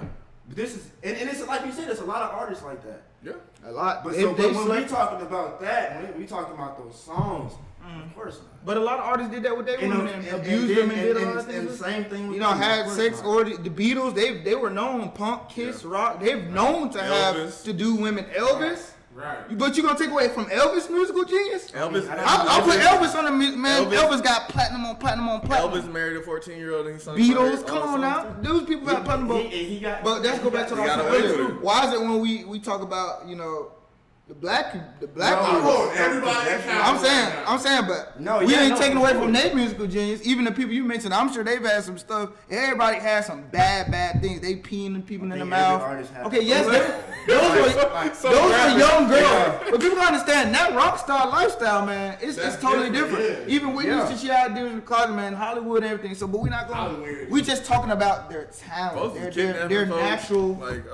This is and it's like you said, there's a lot of artists like that. Yeah. A lot. But, They but when we select- talking about that, when we talking about those songs, of course not. But a lot of artists did that with their women and abused then- them and did a lot of and things. same thing with Had them, of sex course or the Beatles. They were known punk, Kiss, rock. They've known to Elvis. have to do women. Elvis. Right. But you gonna take away from Elvis' musical genius? Elvis. I'll put Elvis on the man. Elvis got platinum on platinum on platinum. Elvis married a 14-year-old and he sung Beatles, all come the on songs now. too. Those people got platinum. He got. But let's go back to he what I got said away earlier. with it. Why is it when we talk about the black No, people? Oh, everybody in town. I'm saying, but No, we yeah, ain't no, taking for away sure. from their musical genius. Even the people you mentioned, I'm sure they've had some stuff. Everybody has some bad things. They peeing people in the think mouth. every artist has Okay, that. yes, those are young girls. But people gotta understand that rock star lifestyle, man. It's That's totally different, different. yeah. Even Whitney Houston, she had dudes in the closet, man, Hollywood and everything. So, but we're not going. Hollywood. We just talking about their talent. Folks was Their kidnapping folks, natural. like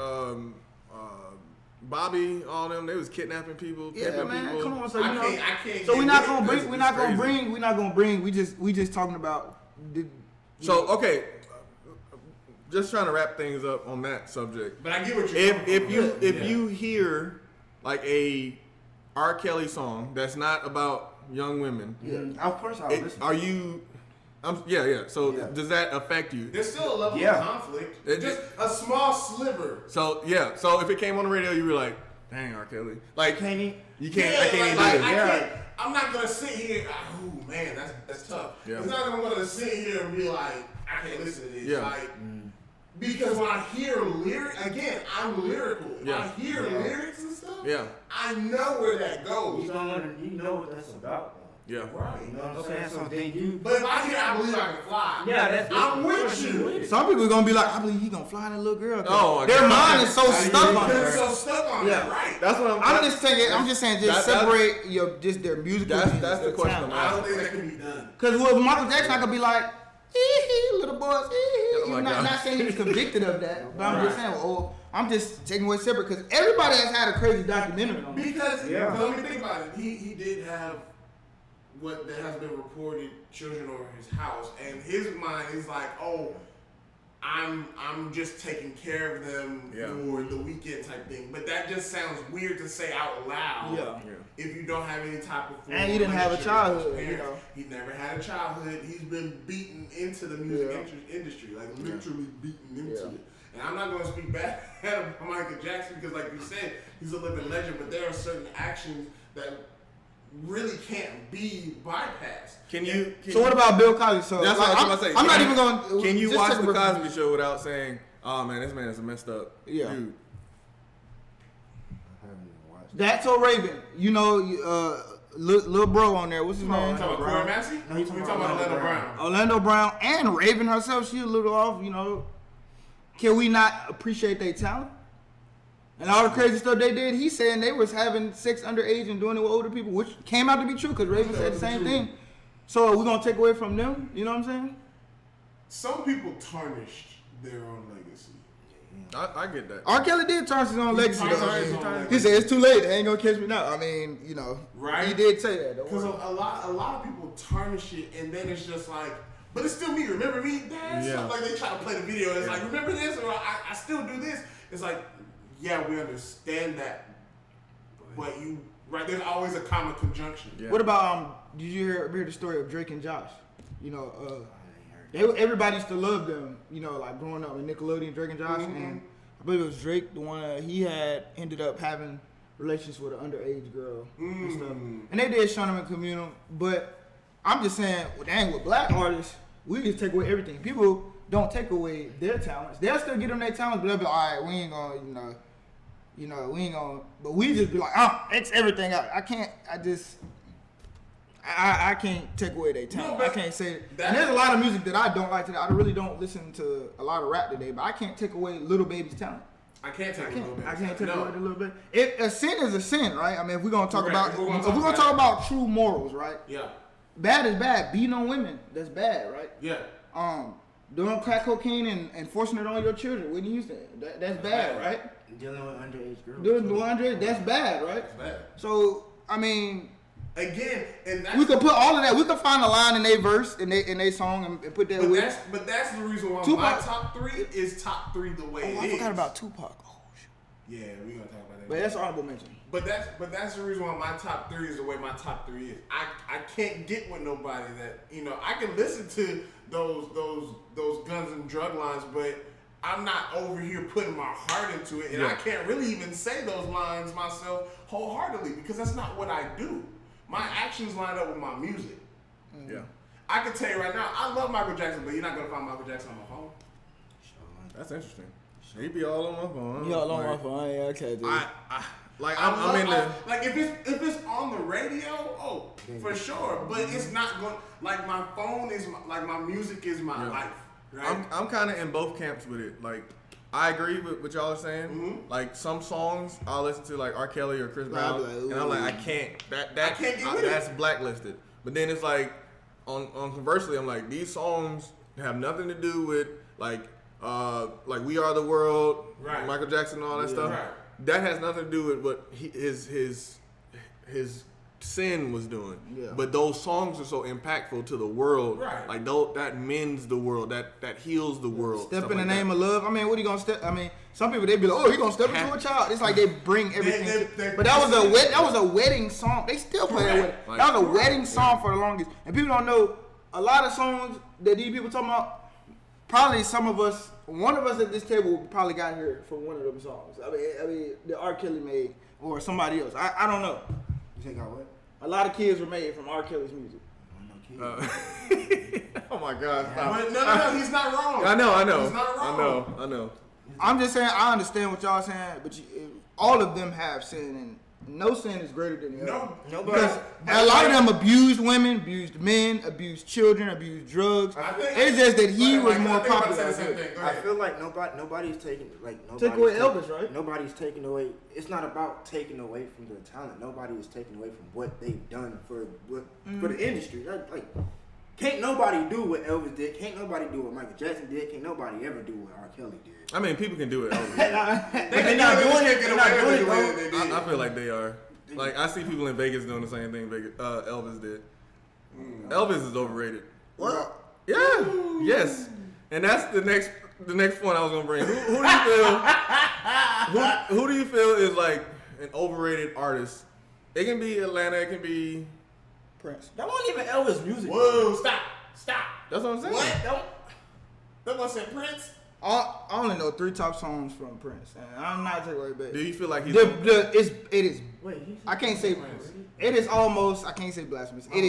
Bobby, all them, they was kidnapping people, Yeah, pimping man. people. Come on, so I you know. can't So get we're not with gonna it. bring. We're not gonna crazy. bring. We're not gonna bring. We just talking about. So okay, just trying to wrap things up on that subject. But I get what you're If you hear like a R. Kelly song that's not about young women, Of course, I'll listen. are you? Yeah. So Yeah. does that affect you? There's still a level Yeah. of conflict. It- Just a small sliver. So yeah. So if it came on the radio, you were like, "Dang, R. Kelly!" Like Can't he? you can't. Yeah, I can't even like, do I that. can't. I'm not gonna sit here. Oh man, that's tough. Yeah. It's not that I'm gonna sit here and be like, I can't listen to this. Yeah. Like, because when I hear again, I'm lyrical. When Yeah. I hear lyrics and stuff, Yeah. I know where that goes. You know what that's about. Yeah. Right. You know what I'm saying? Something you. But if I hear I believe I can fly, Yeah, that's. I'm with you. Some people are gonna be like, I believe he gonna fly that little girl. Oh, my their God. mind is so stuck on They're her. so stuck on that, right? That's what I'm just saying. I'm just saying. Just That's- separate their musical. That's genius, the their question talent. I'm I don't asking. think that can be done. Cause with Michael Jackson, I could be like, little boys, Oh my not God. saying he was convicted of that, but I'm just saying, I'm just taking away separate because everybody has had a crazy documentary on it. Because Yeah. let me think about it. He did have what that has been reported children over his house, and his mind is like, oh, I'm just taking care of them for the weekend type thing. But that just sounds weird to say out loud. Yeah. If you don't have any type of And he didn't have a relationship with childhood, his you parents. know. He never had a childhood. He's been beaten into the music industry, like literally beaten into it. And I'm not going to speak bad about Michael Jackson because, like you said, he's a living legend. But there are certain actions that really can't be bypassed. So what about Bill Cosby? So That's what I was about to say. I'm not even going. Can you watch the Cosby Show without saying, "Oh man, this man is a messed up dude"? I haven't even watched. That's so Raven. You know, little bro on there. What's his name? You talking about Corey Massey? No, he's We talking about Orlando Brown. Orlando Brown and Raven herself. She a little off, you know. Can we not appreciate their talent? And all the crazy stuff they did, he's saying they was having sex underage and doing it with older people, which came out to be true because Raven said the same thing. So are we going to take away from them? You know what I'm saying? Some people tarnished their own legacy. I get that. R. Kelly did tarnish his own legacy. tarnished though. his own legacy. He said, it's too late. They ain't going to catch me now. I mean, you know, Right. he did say that. Don't Because worry. a lot of people tarnish it, and then it's just like, but it's still me. Remember me? Dad? Yeah. Like they try to play the video. It's like, remember this? Or I still do this. It's like, yeah, we understand that, but you right there's always a common conjunction. Yeah. What about, did you hear the story of Drake and Josh? You know, everybody used to love them, you know, like growing up with Nickelodeon, Drake and Josh. And I believe it was Drake, the one he had ended up having relations with an underage girl and stuff. And they did shun him and commune him. But I'm just saying, well, dang, with black artists, we just take away everything. People don't take away their talents. They'll still get them their talents, but they'll be like, all right, we ain't gonna, we ain't gonna, but we just be like, it's everything. I can't take away their talent. No, I can't say it. And there's a lot of music that I don't like today. I really don't listen to a lot of rap today, but I can't take away Lil Baby's talent. I can't take a little bit. I can't take away the Lil Baby. A sin is a sin, right? I mean, if we're gonna talk Correct. about, If we're gonna if we're gonna talk talk about true morals, right? Yeah. Bad is bad. Beating on women, that's bad, right? Yeah. Doing crack cocaine and forcing it on your children, Whitney Houston, that's bad, right? Dealing with underage girls. Doing 100, that's bad, right? It's bad. So I mean, Again, and that's we could put all of that. We could find a line in their verse in their song and put that with. but that's the reason why my Tupac. top three is top three the way it is. I forgot about Tupac. Oh, shit. Yeah, we're gonna talk about that. But that's honorable mention. But that's the reason why my top three is the way my top three is. I can't get with nobody that I can listen to those guns and drug lines, but I'm not over here putting my heart into it, and I can't really even say those lines myself wholeheartedly because that's not what I do. My actions line up with my music. Yeah. I can tell you right now, I love Michael Jackson, but you're not gonna find Michael Jackson on my phone. That's interesting. He be all on my phone. You all on my phone? Yeah, okay, dude. I'm in the. Like if it's on the radio, for sure. But it's not going. Like my phone is my music is my life. Right? I'm kind of in both camps with it. Like, I agree with what y'all are saying. Mm-hmm. Like some songs I'll listen to, like R. Kelly or Chris Brown, like, and I'm like, I can't. I can't get with that's it. blacklisted. But then it's like, on conversely, I'm like, these songs have nothing to do with like We Are the World, Right. Michael Jackson, and all that stuff. Right. That has nothing to do with what his sin was doing. Yeah. But those songs are so impactful to the world. Right. Like that mends the world. That heals the world. Step stuff in the like name that. of love. I mean, what are you gonna step? I mean, some people they be like, he gonna step into a child. It's like they bring everything. But that was a wedding song. They still play that wedding. Like, That was a wedding song for the longest. And people don't know a lot of songs that these people talking about. Probably one of us at this table probably got here from one of them songs. I mean, the R. Kelly made or somebody else. I don't know. You think I what? A lot of kids were made from R. Kelly's music. Oh my God! Stop. But no, he's not wrong. I know. He's not wrong. I know. I'm just saying I understand what y'all saying, but all of them have sin, and no sin is greater than the other. Because a lot of them abused women, abused men, abused children, abused drugs. It's just that he was more popular. I feel like nobody's taking Take away Elvis, right? Nobody's taking away. It's not about taking away from their talent. Nobody is taking away from what they've done for the industry. Like, can't nobody do what Elvis did. Can't nobody do what Michael Jackson did. Can't nobody ever do what R. Kelly did. I mean, people can do it. They're not doing it. They're not doing it, bro. I feel like they are. Like, I see people in Vegas doing the same thing Elvis did. Elvis is overrated. What? Yeah. Yes. And that's the next point I was gonna bring. Who do you feel? Who do you feel is like an overrated artist? It can be Atlanta. It can be Prince. That wasn't even Elvis' music. Whoa! Stop! That's what I'm saying. What? That wasn't Prince. I only know 3 top songs from Prince, and I'm not taking away back. Do you feel like he's It is. Wait, I can't say. It is almost. I can't say blasphemous. It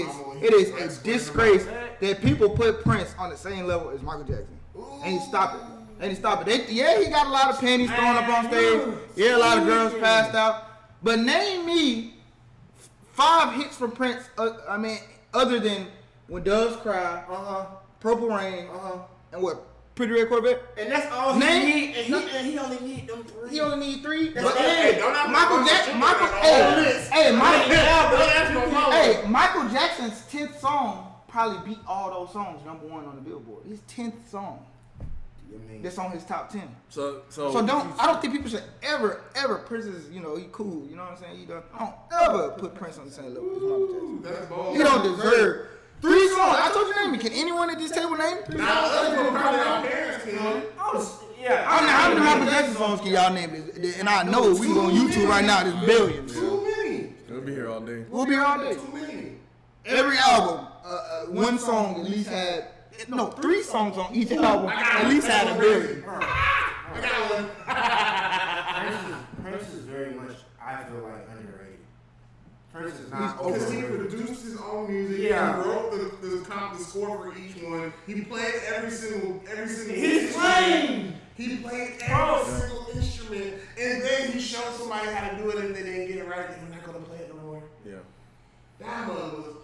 is a disgrace that people put Prince on the same level as Michael Jackson. And he stop it. He got a lot of panties thrown up on stage. Yeah, a lot of girls passed out. But name me 5 hits from Prince. Other than When Doves Cry, Purple Rain, and what? Pretty Red Corvette. And that's all he need. And he only need them 3. He only need 3. But Michael Jackson's 10th song probably beat all those songs #1 on the Billboard. His 10th song. That's on his top 10. So I don't think people should ever Prince is, he cool. You know what I'm saying? I don't ever put Prince on the same level as Michael Jackson. That's bold. He don't deserve 3 songs. I told you name me. Can anyone at this table name 3 songs? Our parents can. How many Michael Jackson songs can y'all name? And I know we can go on YouTube right now. There's billions. Too many. We'll be here all day. We'll be here all day. Too many. Every album, one song at least had. No, 3 songs on each album at least had a billion. I got one. Prince is very much, I feel like, underrated. Prince is not Because he overrated. produced his own music. Yeah. He wrote the score for each one. He played every single. He's playing. He played every single instrument, and then he showed somebody how to do it, and they didn't get it right. They're not gonna play it no more. Yeah. That one was,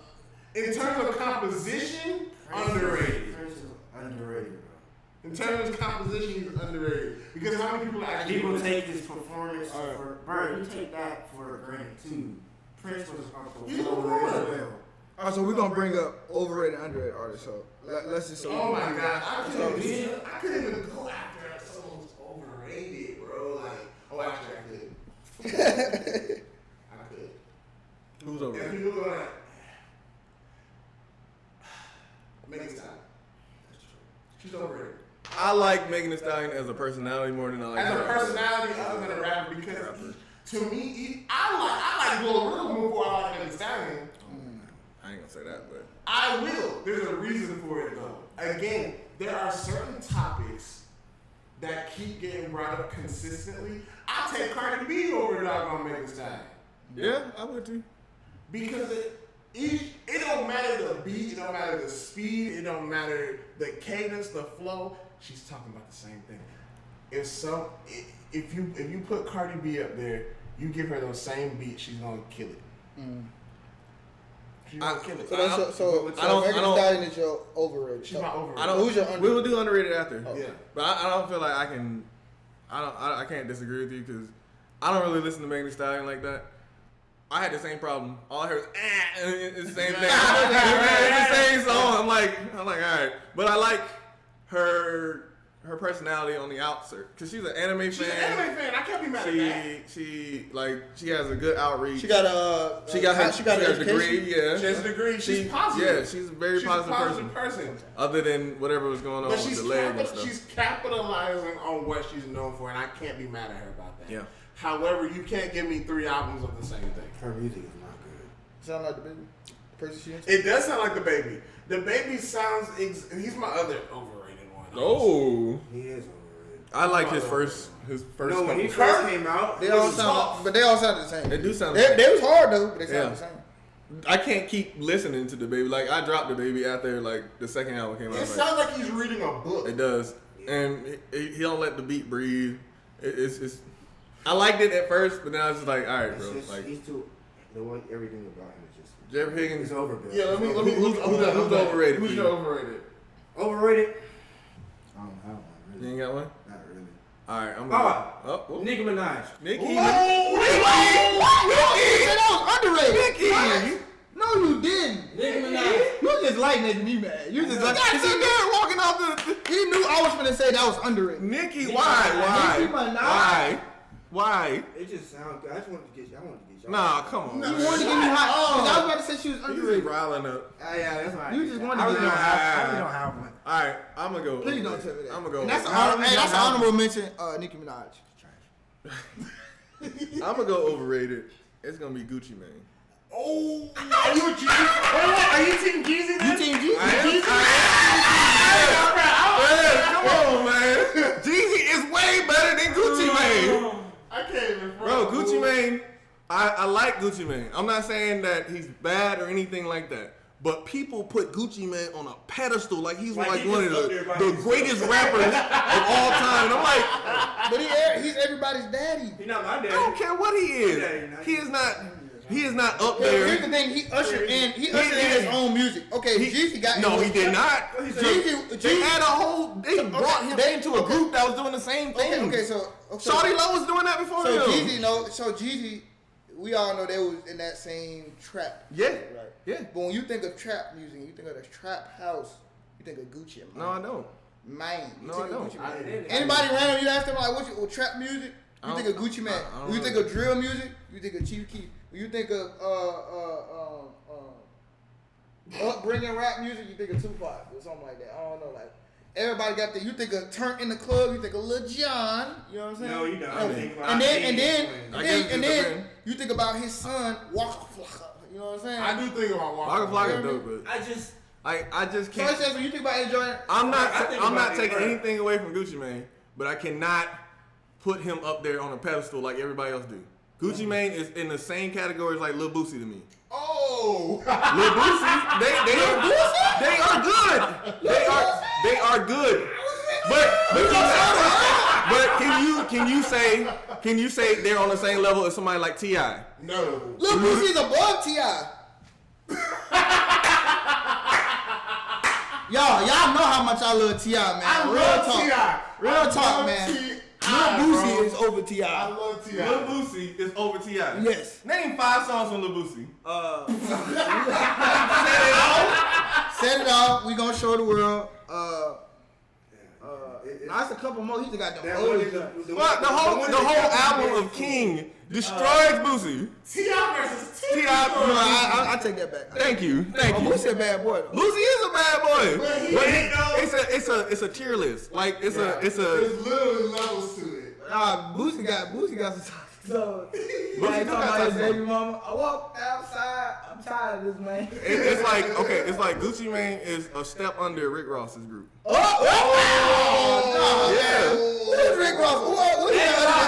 in terms of composition, underrated. Prince is underrated, bro. In terms of composition, he's underrated. Because how many people actually People take his performance for, bro, you take that for granted too. Prince was a He's a performer as performer. well. All right, so we're gonna bring up overrated, underrated artists. So let's just. Oh my god, I couldn't even go after someone's overrated, bro. Actually, I could. I could. Who's And overrated? people go like, Megan Thee Stallion. She's overrated. I like Megan Thee Stallion as a personality more than I like As a her. personality, other than a rapper, because to me, I like Glorilla before I like Megan Thee Stallion. I ain't gonna say that, but I will. There's a reason for it though. Again, there are certain topics that keep getting brought up consistently. I'll take Cardi B over doggone Megan Thee Stallion. yeah, I would too. Because it don't matter the beat, it don't matter the speed, it don't matter the cadence, the flow. She's talking about the same thing. If you put Cardi B up there, you give her those same beats, she's gonna kill it. She's gonna kill it. So I don't- Megan Thee Stallion is your overrated. She's my overrated. I don't. Who's your we will do underrated after. Yeah. But I don't feel like I can. I can't disagree with you because I don't really listen to Megan Thee Stallion like that. I had the same problem. All I heard was and it's the same thing. It's the same song. I'm like, all right. But I like her personality on the outskirts because she's an anime She's fan. an anime fan. I can't be mad at that. She has a good outreach. She got a degree. Yeah. She has a degree. She's positive. Yeah, she's a very positive person. Other than whatever was going on But with the leg and stuff. she's capitalizing on what she's known for, and I can't be mad at her about that. Yeah. However, you can't give me 3 albums of the same thing. Her music is not good. Sound like the baby. Person she into? It does sound like the baby. The baby sounds. He's my other overrated one. Oh, He is overrated. I like his first. No, when he couple. first came out, They all sound, but they all sound the same. They do sound. They was hard though, but they sound Yeah. the same. I can't keep listening to the baby. Like I dropped the baby after like the second album came out. It Like, sounds like he's reading a book. it does, and he don't let the beat breathe. It's. I liked it at first, but then I was just like, all right, bro. it's just, Like he's too. The way everything about him is just. Jeff Higgins. He's overbuilt. Yeah, let me. Who's overrated? Who's for you? your overrated? Overrated. I don't have one. You Really. ain't got one? Not really. All right, I'm gonna. Oh, Nicki Minaj. Nikki. That was underrated. Nikki. No, you didn't. Nicki Minaj. You just like making me mad. You just like. That's a girl walking off the. He knew I was gonna say that was underrated. Nikki, Nicki why? Nicki Minaj. Why? It just sounds good. I just wanted to get y'all. Nah, come on. You wanted to get me hot. 'Cause I was about to say she was You just underrated. riling up. Yeah, that's why. You just wanted to I get really me don't hot. have. I really don't have one. All right, I'm gonna go. Please don't tell me that. I'm gonna go. And that's overrated. an honorable mention. Nicki Minaj. I'm gonna go overrated. It's gonna be Gucci Mane. Oh, are you a Jeezy? Are you Team Jeezy then? You Team Jeezy? Come on, man. Jeezy is way better than Gucci Mane. I can't even. Bro, Gucci Mane, I like Gucci Mane. I'm not saying that he's bad or anything like that. But people put Gucci Mane on a pedestal like he's Like like he one of just up there by the himself. greatest rappers of all time. And I'm like, But he's everybody's daddy. He's not my I daddy. don't care what he Daddy, is. not He is not. He is not up Here's there. the thing. He ushered in his own music. Okay, Jeezy got. No, he did not. Jeezy They had a whole. They brought him into a group that was doing the same thing. Okay, so Shawty Low was doing that before So him. Jeezy, we all know they was in that same trap. Yeah. Right. Yeah. But when you think of trap music, you think of the trap house, you think of Gucci and No, I don't. Mane. You No, think I of don't. Gucci Mane. Anybody random, you ask them like, what trap music? You think of Gucci Mane. When you think of drill music, you think of Chief Keef. When you think of upbringing rap music, you think of Tupac or something like that. I don't know, like. Everybody got you think of Turn in the Club, you think of Lil Jon, you know what I'm saying? No, you don't. And then you think about his son, Waka Flocka, you know what I'm saying? I do think about Waka Flocka dope, but I just can't. So when you think about enjoying, I'm not taking anything away from Gucci Mane, but I cannot put him up there on a pedestal like everybody else do. Gucci Mane is in the same category as like Lil Boosie to me. Oh, Lil Boosie, they are good. They are good. But can you say they're on the same level as somebody like T.I.? no. Lil Boosie's above T.I. Y'all know how much I love T.I., man. Real talk, man. Lil Boosie is over T.I. I love T.I. Lil Boosie is over T.I. Yes. Name 5 songs from Lil Boosie. Set it off. We gonna show the world. It's a couple more. He just got them old. What? The whole album of King destroys Boosie. T.I. versus T.I. No, I take that back. Thank you. Boosie a bad boy. Though. Boosie is a bad boy. But he ain't though. It's a tier list. Like it's a. There's literally levels to it. Boosie got some. So, Boosie talking got about his some. baby mama. I walked outside. I'm tired of this, man. It's like it's like Gucci Mane is a step under Rick Ross's group. Yeah. Who is Rick Ross? Who is Rick Ross?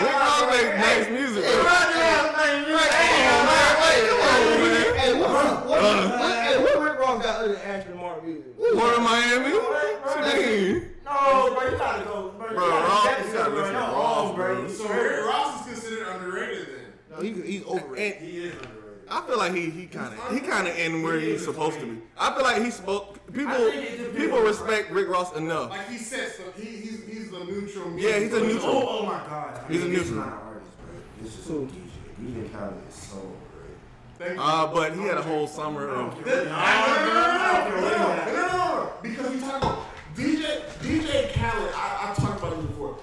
Rick Ross makes nice music. Hey, what Rick Ross got other than Ashton Martin music? Born in Miami. What you mean? no, bro, you gotta go, bro. Bro, Ross, you gotta listen to You're Ross, wrong, bro. So Rick Ross is considered underrated then. No, he's overrated. He is underrated. I feel like he kind of in where he's supposed to be. I feel like people respect Rick Ross enough. Like he said, he's the neutral. Yeah, he's a neutral. Oh my God. He's a This is neutral. not an artist, bro. This is a DJ. DJ Khaled is so great. Thank you. But he had a whole summer of. No. Because we talk about DJ Khaled. I've talked about this before.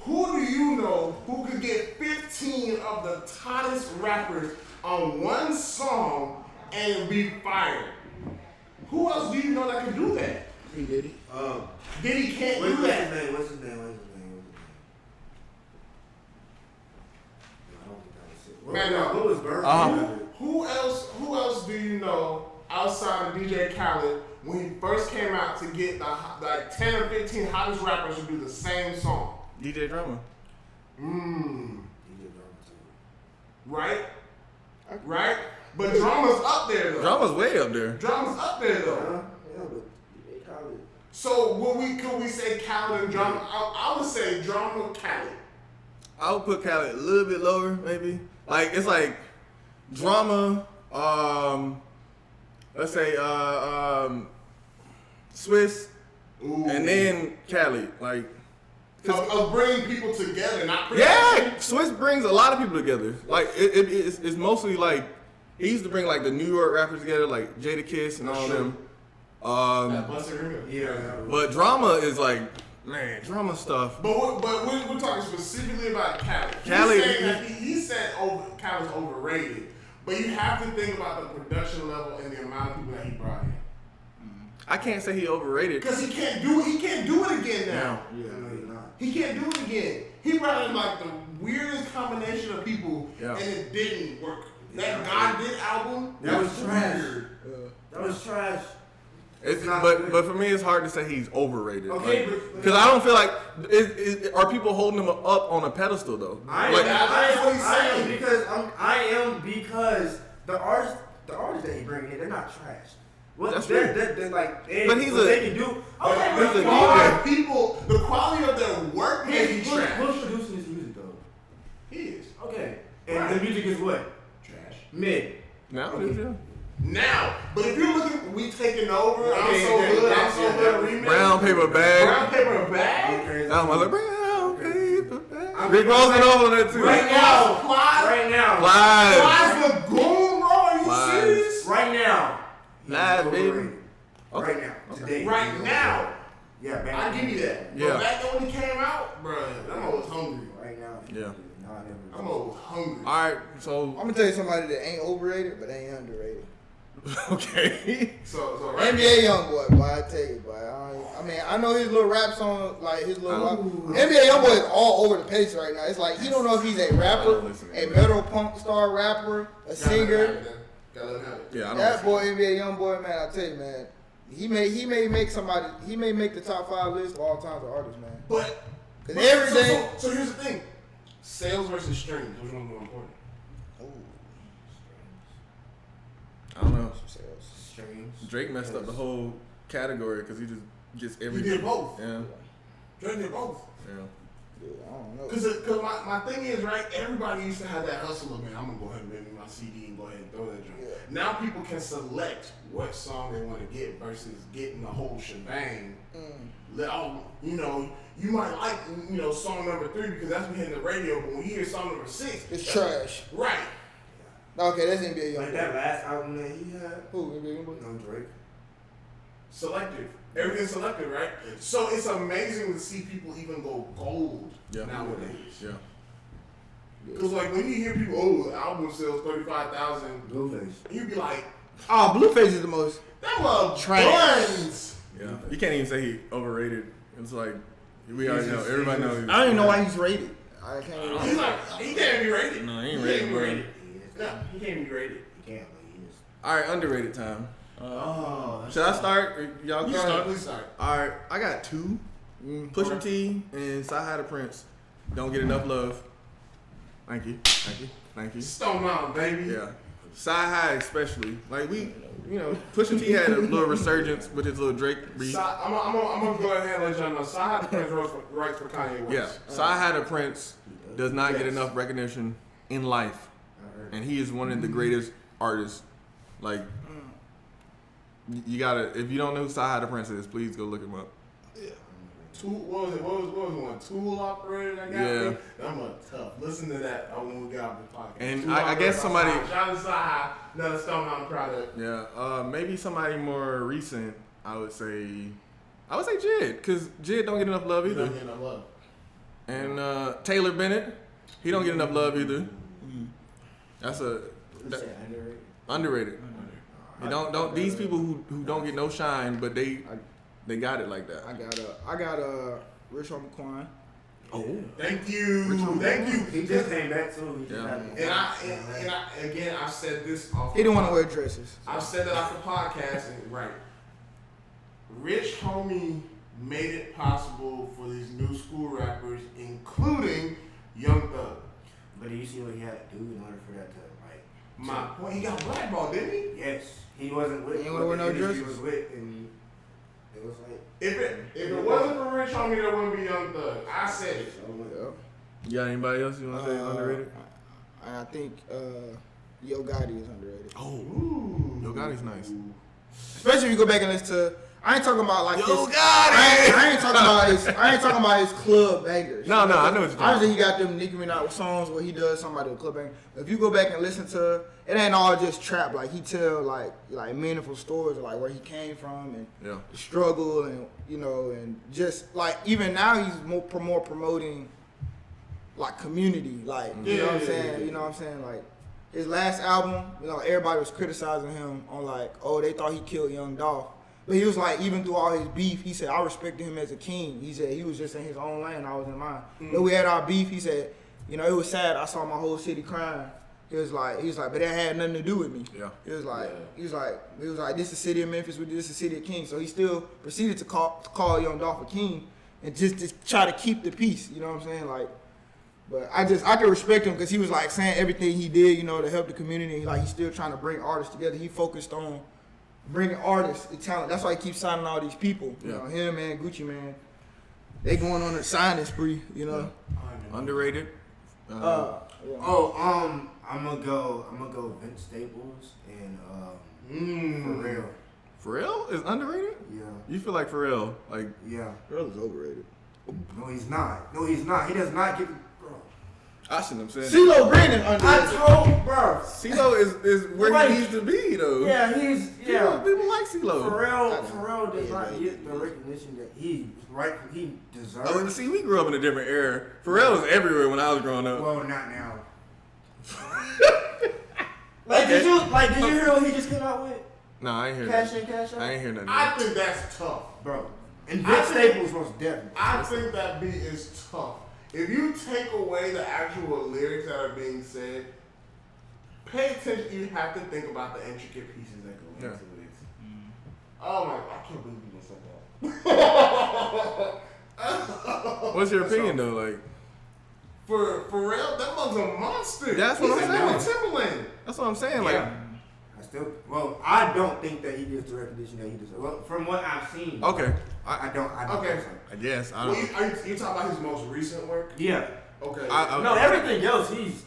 Who do you know who could get 15 of the hottest rappers on one song and be fired? Who else do you know that can do that? He did it. Diddy can't do that. What's his name? Maddogg. What was Bird? Who else do you know outside of DJ Khaled when he first came out to get the like 10 or 15 hottest rappers to do the same song? DJ Drama. Right? Right? But Drama's up there though. Drama's way up there. Drama's up there though. Yeah, but DJ Khaled. So could we say Khaled and Drama? I would say Drama Khaled. I would put Khaled a little bit lower, maybe. Like it's like Drama. Let's say Swiss, and then Khaled. Like. Of bringing people together, not Yeah, Swiss brings a lot of people together. Like it's mostly like he used to bring like the New York rappers together, like Jadakiss and all them. But Drama is like, man, Drama stuff. But we're talking specifically about Khaled. Khaled, He said Khaled's overrated, but you have to think about the production level and the amount of people that he brought in. I can't say he overrated. Because he can't do it again now. Yeah, no, you're not. He can't do it again. He brought in like the weirdest combination of people, and it didn't work. That God Did album, That was trash. weird. That was trash. But for me, it's hard to say he's overrated. Okay, because I don't feel like are people holding him up on a pedestal though? I am because the artists that he bring in, they're not trash. That's they're like, but he's they can do. Okay, he's but a DJ. The quality of their work may be trash. Who's producing his music though? He is. Okay. And The music is what? Trash. Mid. Now it is, yeah. Now, but if you're looking, we taking over. I'm Okay, so good. I'm that's so it. good. Remix. Brown paper bag. Brown paper bag. I'm like, brown paper bag. Rick Ross went over that too. Right now. Flies. Right now. Flies. Flies Lagoon, bro. Are you Flies. serious? Right now. Flies, He's baby. overrated. Okay. Right now. Today. Right now. Yeah, man. I give you that. Yeah. But back then when he came out, bro, I'm always hungry. Right now. Yeah. No, I never. I'm always hungry. All right, so I'm gonna tell you somebody that ain't overrated, but ain't underrated. okay. So right NBA YoungBoy, boy, I tell you, boy. I mean, I know his little rap song, like his little rap. NBA YoungBoy is all over the place right now. It's like he don't know if he's a rapper, a metal punk star rapper, a singer. Gotta let him have it. Yeah, I don't That boy, NBA YoungBoy, man, I tell you, man, he may make the top 5 list of all time of artists, man. But Cause every day. So here's the thing: sales versus streams. Which one's more important? I don't know. Streams. Drake messed up the whole category because he just gets He everything. did both. Yeah. Drake did both. Yeah. Dude, I don't know. Cause my thing is, right, everybody used to have that hustle of, man, I'm gonna go ahead and make me my CD and go ahead and throw that joint. Yeah. Now people can select what song they want to get versus getting the whole shebang. You might like, song number 3 because that's been hitting the radio, but when you hear song number 6, It's trash. Right. Okay, that's NBA Like YoungBoy. that last album that he had. Who? NBA YoungBoy? No Drake. Selective. Everything's selective, right? So it's amazing to see people even go gold Yeah. nowadays. Yeah. Because like when you hear people, oh, the album sells 35,000, Blueface. you be like, Oh, Blueface is the most. that love Trash. buns. Yeah. You can't even say he overrated. It's like we already know. Everybody knows. I don't even know why he's rated. I can't even. He's like, he can't be rated. No, he ain't He rated, can't be bro. rated. No, he can't be rated. He can't, but he is. All right, underrated time. Oh, Should I start? Or y'all You go? start. Please start. All right, I got 2. Pusha T and Sci-Hi the Prince don't get enough love. Thank you. Stone Mountain, baby. Yeah. Sci-Hi especially. Like Pusha T had a little resurgence with his little Drake beat. I'm gonna go ahead and let y'all know. Sci the Prince writes for Kanye West. Yeah. Sci-Hi the Prince does not get enough recognition in life. And he is one of the greatest artists. Like, you gotta, if you don't know who Sci-Hi the Prince is, please go look him up. What was one? Tool Operator that got Yeah. me? I'm a tough. Listen to that when we got off the podcast. And Tool I Operator guess by somebody- Sci-Hi. Shout out to Sci-Hi, another Stone Mountain product. Yeah. Maybe somebody more recent, I would say Jid, because Jid don't get enough love either. Not getting enough love. And Taylor Bennett, he don't get enough love either. That's Underrated. underrated. You don't these people who don't get no shine, but they got it like that. I got Rich Homie Quan. Oh. Thank you. He just came back too. He just Yeah. had- And I again, I've said this off. He didn't want to wear dresses. I've said that off the podcast, and right. Rich Homie made it possible for these new school rappers, including Young Thug. But do you see what he had to do in order for that to My point, he got blackballed, didn't he? Yes, he wasn't with. He ain't wear no industry dresses. was with, and it was like. If it wasn't for Rich Homie, there wouldn't be Young Thug. I said it. You got anybody else you want to say underrated? I think Yo Gotti is underrated. Oh. Ooh. Yo Gotti's nice. Especially if you go back and listen to. I ain't talking about like Yo his. Gotti! I ain't talking about his club bangers. No, I know what you're talking Obviously, he got them Nicki Minaj songs where he does somebody with club banger. If you go back and listen to, it ain't all just trap. Like he tell like meaningful stories of like where he came from and Yeah. the struggle and and just like even now he's more promoting like community. Like you know what I'm saying. Yeah. You know what I'm saying. Like his last album, everybody was criticizing him on like, oh, they thought he killed Young Dolph. But he was like, even through all his beef, he said, I respected him as a king. He said he was just in his own lane, I was in mine. But we had our beef, he said, it was sad, I saw my whole city crying. He was like, but that had nothing to do with me. Yeah. He was like, this is the city of Memphis, this is the city of kings. So he still proceeded to call Young Dolph a king and just to try to keep the peace, you know what I'm saying? Like, but I can respect him because he was like saying everything he did, to help the community. Like he's still trying to bring artists together. He focused on bringing artists and talent. That's why he keeps signing all these people. Yeah. Him and Gucci Man, they going on a signing spree. Underrated. I'm gonna go Vince Staples and Pharrell. Pharrell is underrated? Yeah. You feel like Pharrell, like Yeah. Pharrell is overrated. No, he's not. He does not get. Bro. I shouldn't have said CeeLo Green is underrated. I told, bro. CeeLo is where Like, he needs to be though. Yeah, he's People like CeeLo. Pharrell does not get the recognition that he deserves. Oh, and see, we grew up in a different era. Pharrell was everywhere when I was growing up. Well, not now. Did you hear what he just came out with? No, I ain't hear Cash that. in, cash out. I ain't hear nothing. I think that's tough. Bro. And Vince Staples most definitely. I think that beat is tough. If you take away the actual lyrics that are being said, pay attention. You have to think about the intricate pieces that go into this. Oh my! I can't believe you just said that. What's your opinion though? Like, For Pharrell, that mug's a monster. That's what He's I'm a saying. Timberland. that's what I'm saying. Like, I don't think that he gets the recognition that he deserves. Well, from what I've seen. okay, I don't Okay. think so. I guess I Well, don't. you talking about his most recent work? Yeah. Okay. No, everything else, he's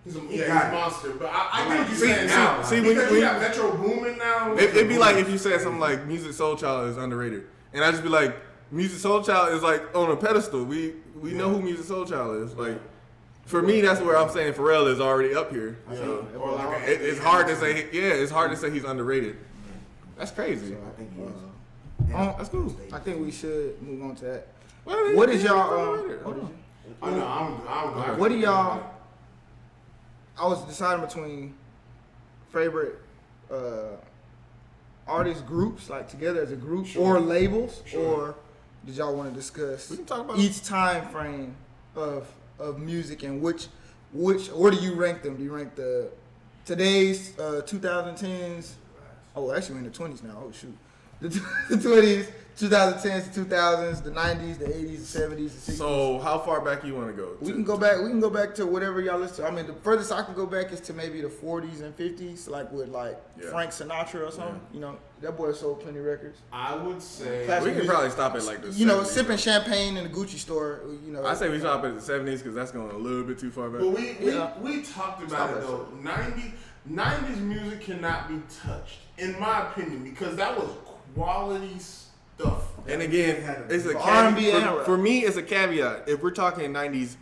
He's a got it. monster. But I get what you're saying see, now. see, because when- you got Metro booming now. It'd be like if you said something like Music Soul Child is underrated, and I just be like, Music Soul Child is like on a pedestal. We know who Music Soul Child is. Like, for me, that's where I'm saying Pharrell is already up here. So Or like it's hard to say. Yeah, it's hard to say he's underrated. That's crazy. So I think he is. That's cool. I think we should move on to that. Well, What is he's y'all? underrated. What is I know. I'm glad. What do y'all? I was deciding between favorite artist groups, like together as a group, or labels, or did y'all want to discuss We can talk about each time frame of music and which where do you rank them? Do you rank the today's 2010s? Oh, actually we're in the 20s now. Oh shoot, the 20s, 2010s, the 2000s, the 90s, the 80s, the 70s, the 60s. So how far back you want to go? We can go back. We can go back to whatever y'all listen to. I mean, the furthest I can go back is to maybe the 40s and 50s, like with Frank Sinatra or something. You know, that boy sold plenty of records. I would say. Classic We can music. probably stop at like the. You know, 70s. sipping champagne in the Gucci store. You know, I say we stop at the 70s because that's going a little bit too far back. But Yeah. we talked Stop about it that though. 90s music cannot be touched, in my opinion, because that was quality stuff. And again, it's a For R&B and caveat. rap. For me, it's a caveat. If we're talking 90s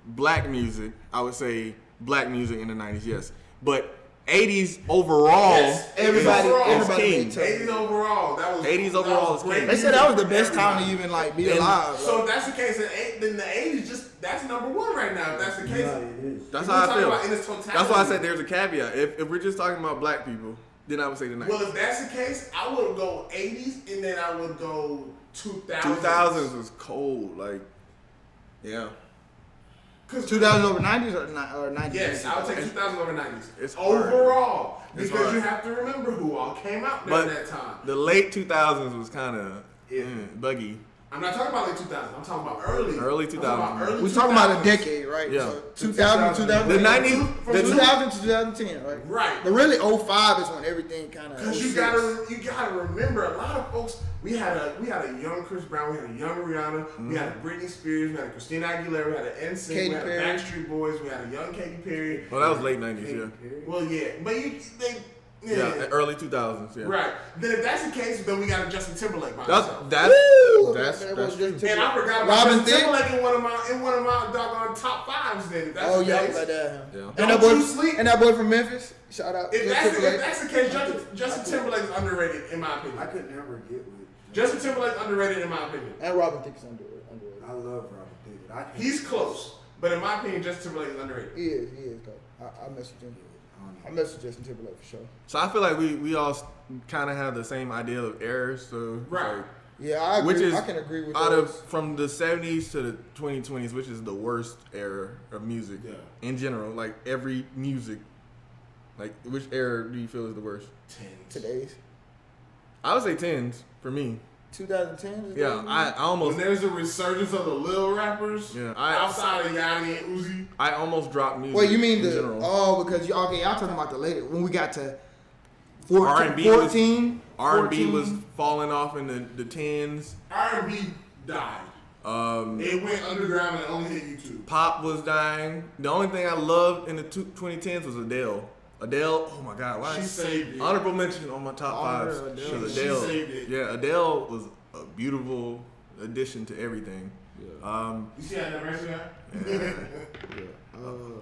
black music, I would say black music in the 90s, yes. But 80s overall, Yes, everybody king. made 80s overall, that was 80s that overall was is great king. They said that was the music best for time to everybody. even like be And alive. So if that's the case, then the 80s that's number one right now. If that's the case, That's If how we're I talking feel. about in its totality. That's why I said there's a caveat. If we're just talking about black people, then I would say the 90s. Well, if that's the case, I would go 80s and then I would go 2000s. 2000s was cold. Like, yeah. 2000s over 90s or 90s? Yes, I would take 2000s over 90s. It's hard. Overall, It's because hard. you have to remember who all came out during But that time. the late 2000s was kind of buggy. I'm not talking about late 2000s. I'm talking about early. Early I'm 2000s. talking about early We're talking about a 2000s. decade, right? Yeah. So 2000, 2000, The 90s, from the 2000 to 2010, right? Right. But really, 05 is when everything kind of. Because you gotta remember, a lot of folks. We had a young Chris Brown, we had a young Rihanna, we had a Britney Spears, we had a Christina Aguilera, we had an NSYNC, Katy we had Perry. a Backstreet Boys, we had a young Katy Perry. Well, that was late 90s, yeah. Well, yeah, but Yeah, early 2000s, yeah. right. Then if that's the case, then we got a Justin Timberlake by That's himself. that's Woo! that's That that's was true. just And I forgot about Robin Justin Thicke. Timberlake in one of my doggone top fives. Then if that's Oh the yeah, I case. was like that. Yeah. And Don't that boy, you sleep. and that boy from Memphis. Shout out. If Justin Timberlake. that's the case, Justin Timberlake is underrated in my opinion. I could never get with. Justin Timberlake underrated in my opinion. And Robin Thicke is underrated. I love Robert David. I can't. He's close, but in my opinion, Justin Timberlake is underrated. He is though. I mess with him. I mess with Justin Timberlake for sure. So I feel like we all kind of have the same idea of errors. So it's Right. like, Yeah, I agree. which is I can agree with out those. of from the 70s to the 2020s, which is the worst era of music in general. Like every music, like which era do you feel is the worst? Today's I would say 10s for me. 2010. is Yeah, that- I When almost there's a resurgence of the little rappers, Yeah, outside of Yanni and Uzi. I almost dropped music. Wait, you mean in the general. because y'all talking about the later when we got to R&B 14. R&B was 14. falling off in the 10s. R&B died. It went underground and only hit YouTube. Pop was dying. The only thing I loved in the 2010s was Adele. Adele, oh my God, why? She saved it. Honorable mention on my top fives. Adele. She She saved it. Yeah, Adele was a beautiful addition to everything. Yeah. You see how that rest guy?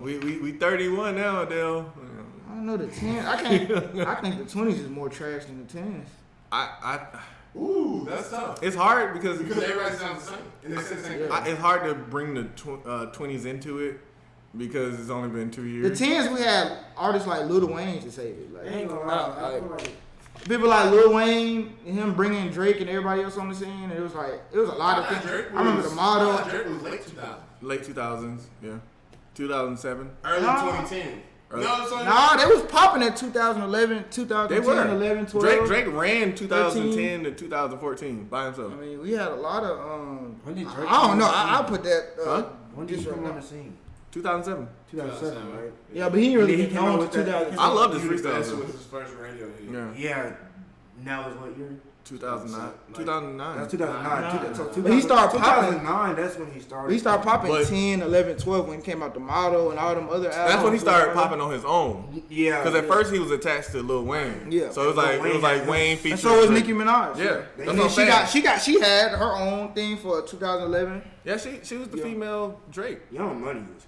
We 31 now, Adele. I don't know the 10s. I think the 20s is more trash than the 10s. Ooh, that's tough. It's hard because Everybody sounds the same. And they say the same thing. it's hard to bring the 20s into it because it's only been 2 The years. 10s we had artists like Lil Wayne to save it. Like, I ain't gonna lie. I feel like people like Lil Wayne and him bringing Drake and everybody else on the scene. It was a lot of things. I remember the motto. Drake was late 2000. Late 2000s, yeah. 2007. Early 2010. No, so Nah, they was popping at 2011, 2010, They were. 11, 12. Drake ran 2010 to 2014 by himself. I mean, we had a lot of. When did Drake I don't know. come on the I'll put that. Huh? When did he come on the scene? 2007. 2007, right? Yeah, but he didn't really He get came out known with to that- 2000. I love this He was freestyle. with Song. his first radio hit. Yeah. Yeah. Now is what year? 2009. Like- 2009. That's 2009. So But he started popping. 2009, that's when he started. He started popping But- 10, 11, 12 when he came out the Motto and all them other albums. That's when he started popping on his own. Yeah. Because at first he was attached to Lil Wayne. Yeah. So it was like Wayne featuring. And so was Drake. Nicki Minaj. Yeah. That's I what mean, I'm saying. she had her own thing for 2011. Yeah, she was the female Drake. Young Money was crazy.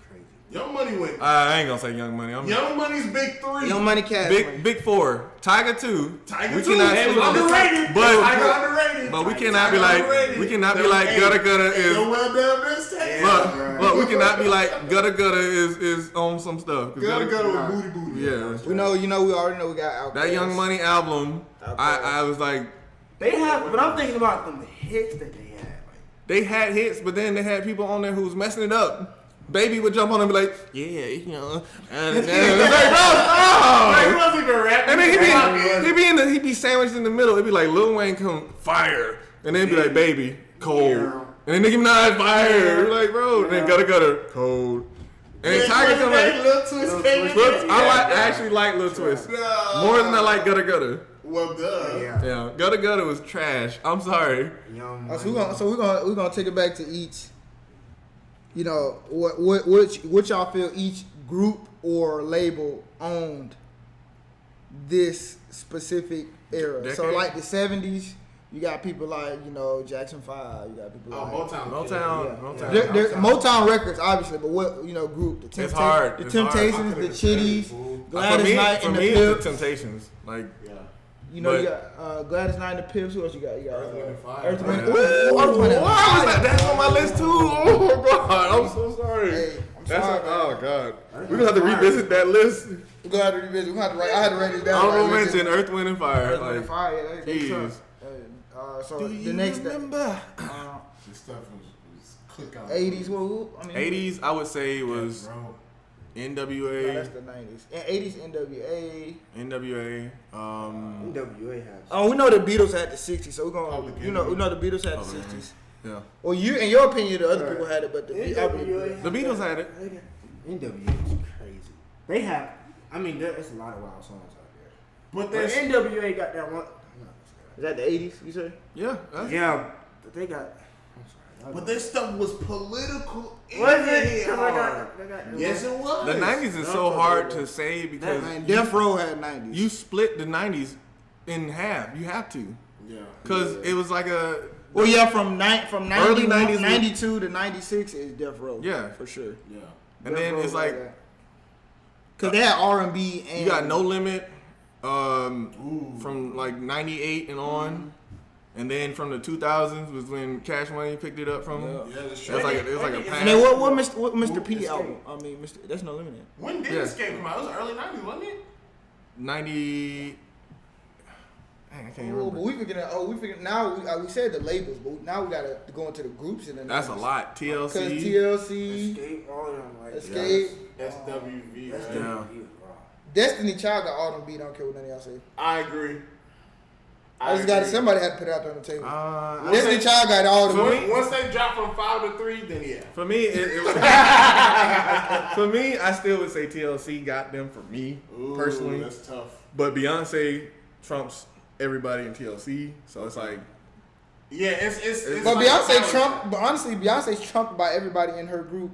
Young Money went. I ain't gonna say Young Money. I'm Young Money's big three. Young Money Cash. Big four. Tiger 2. Tiger We 2. cannot Hey, sleep on this. underrated. But- Tiger underrated. But we Tiger cannot be like underrated. Gutta is. Yo, well done this tape. Look, we cannot be like Gutta is on some stuff. 'Cause Gotta Gutta- go with booty. Yeah. We already know we got Outkast. That Young Money album, I was like, They have, but I'm thinking about them hits that they had. Like, they had hits, but then they had people on there who was messing it up. Baby would jump on and be like, yeah, you know. And it's like, He bro, wasn't even rapping. and then he'd be sandwiched in the middle. It'd be like Lil Wayne come fire, and then it'd be like Baby cold, Yeah. and then Nicki Minaj fire. Like bro, and then Gutta cold, and then Tiger come like. Little Twist came in. Look, I actually like Lil Twist more than I like Gutta. Well done. yeah. Yeah, Gutta was trash. I'm sorry. Young So Money. we're gonna take it back to each. You know what y'all feel each group or label owned this specific era. So Decade? like the 70s, you got people like Jackson 5. You got people like Motown. Motown Records, obviously, but what group? The It's hard. The It's hard. Temptations, the Chitties, Gladys Knight for and the me, it's the Pips. Temptations. Like, You but- got Gladys Knight and the Pips. Who else you got? You got Earth, Wind, and Fire. Earth, Wind, Ooh, Earth, Wind, and why was Fire. that's on my list too? Oh god, I'm so sorry. Hey, I'm That's sorry, oh god, we're gonna have to revisit that list. We're gonna have to revisit. We're gonna have to write. I had to write this down. Honorable Right, mention: Earth, Wind, and Fire. Earth, Wind, and Like, Fire. Yeah, they jeez. tough. So Do the you next remember? This stuff was click on. 80s. Well, I mean 80s, I would say was Bro. No, NWA, that's the 90s. And 80s NWA. NWA. NWA has. Oh, we know the Beatles had the 60s, so we're gonna Public we know the Beatles had the Public 60s. Yeah, Well, you in your opinion, the other people had it, but the NWA. the Beatles had it. NWA is crazy. They have. I mean, there's a lot of wild songs out there. But But there's NWA got that one. Is that the 80s? You say? Yeah, that's, Yeah, but they got. I'm sorry. But this stuff was political. Was it? and 'Cause hard. I got Yes, it was. the 90s is so hard to say because Man, Death Row had 90s. you split the 90s in half. You have to, Yeah. because it was like a Well, yeah, from Early 90s 92 to 96 is Death Row. Yeah. for sure. Yeah. and then it's like because they had R&B and you got No Limit from like 98 and on. And then from the 2000s was when Cash Money picked it up from. Yeah, that's It true. was like a pass. And then what Mr. P album? I mean, that's No Limit. When did Yeah. Escape come out? It was early 90s, wasn't it? 90. Dang, I can't Oh, remember. but we figured now we said the labels, but now we gotta go into the groups and then That's a lot. Because TLC. TLC, Escape, all of them. Like, Escape, SWV. That's right? Yeah. WV, bro. Destiny Child got R&B. Don't care what none of y'all say. I agree. I just got somebody had to put it out there on the table. I Destiny Child got all the For way. me- Once they drop from 5 to 3, then yeah. For me, for me, I still would say TLC got them for me Ooh, personally. that's tough. But Beyonce trumps everybody in TLC, so it's like Yeah, it's But like Beyonce a trumped. But honestly, Beyonce's trumped by everybody in her group.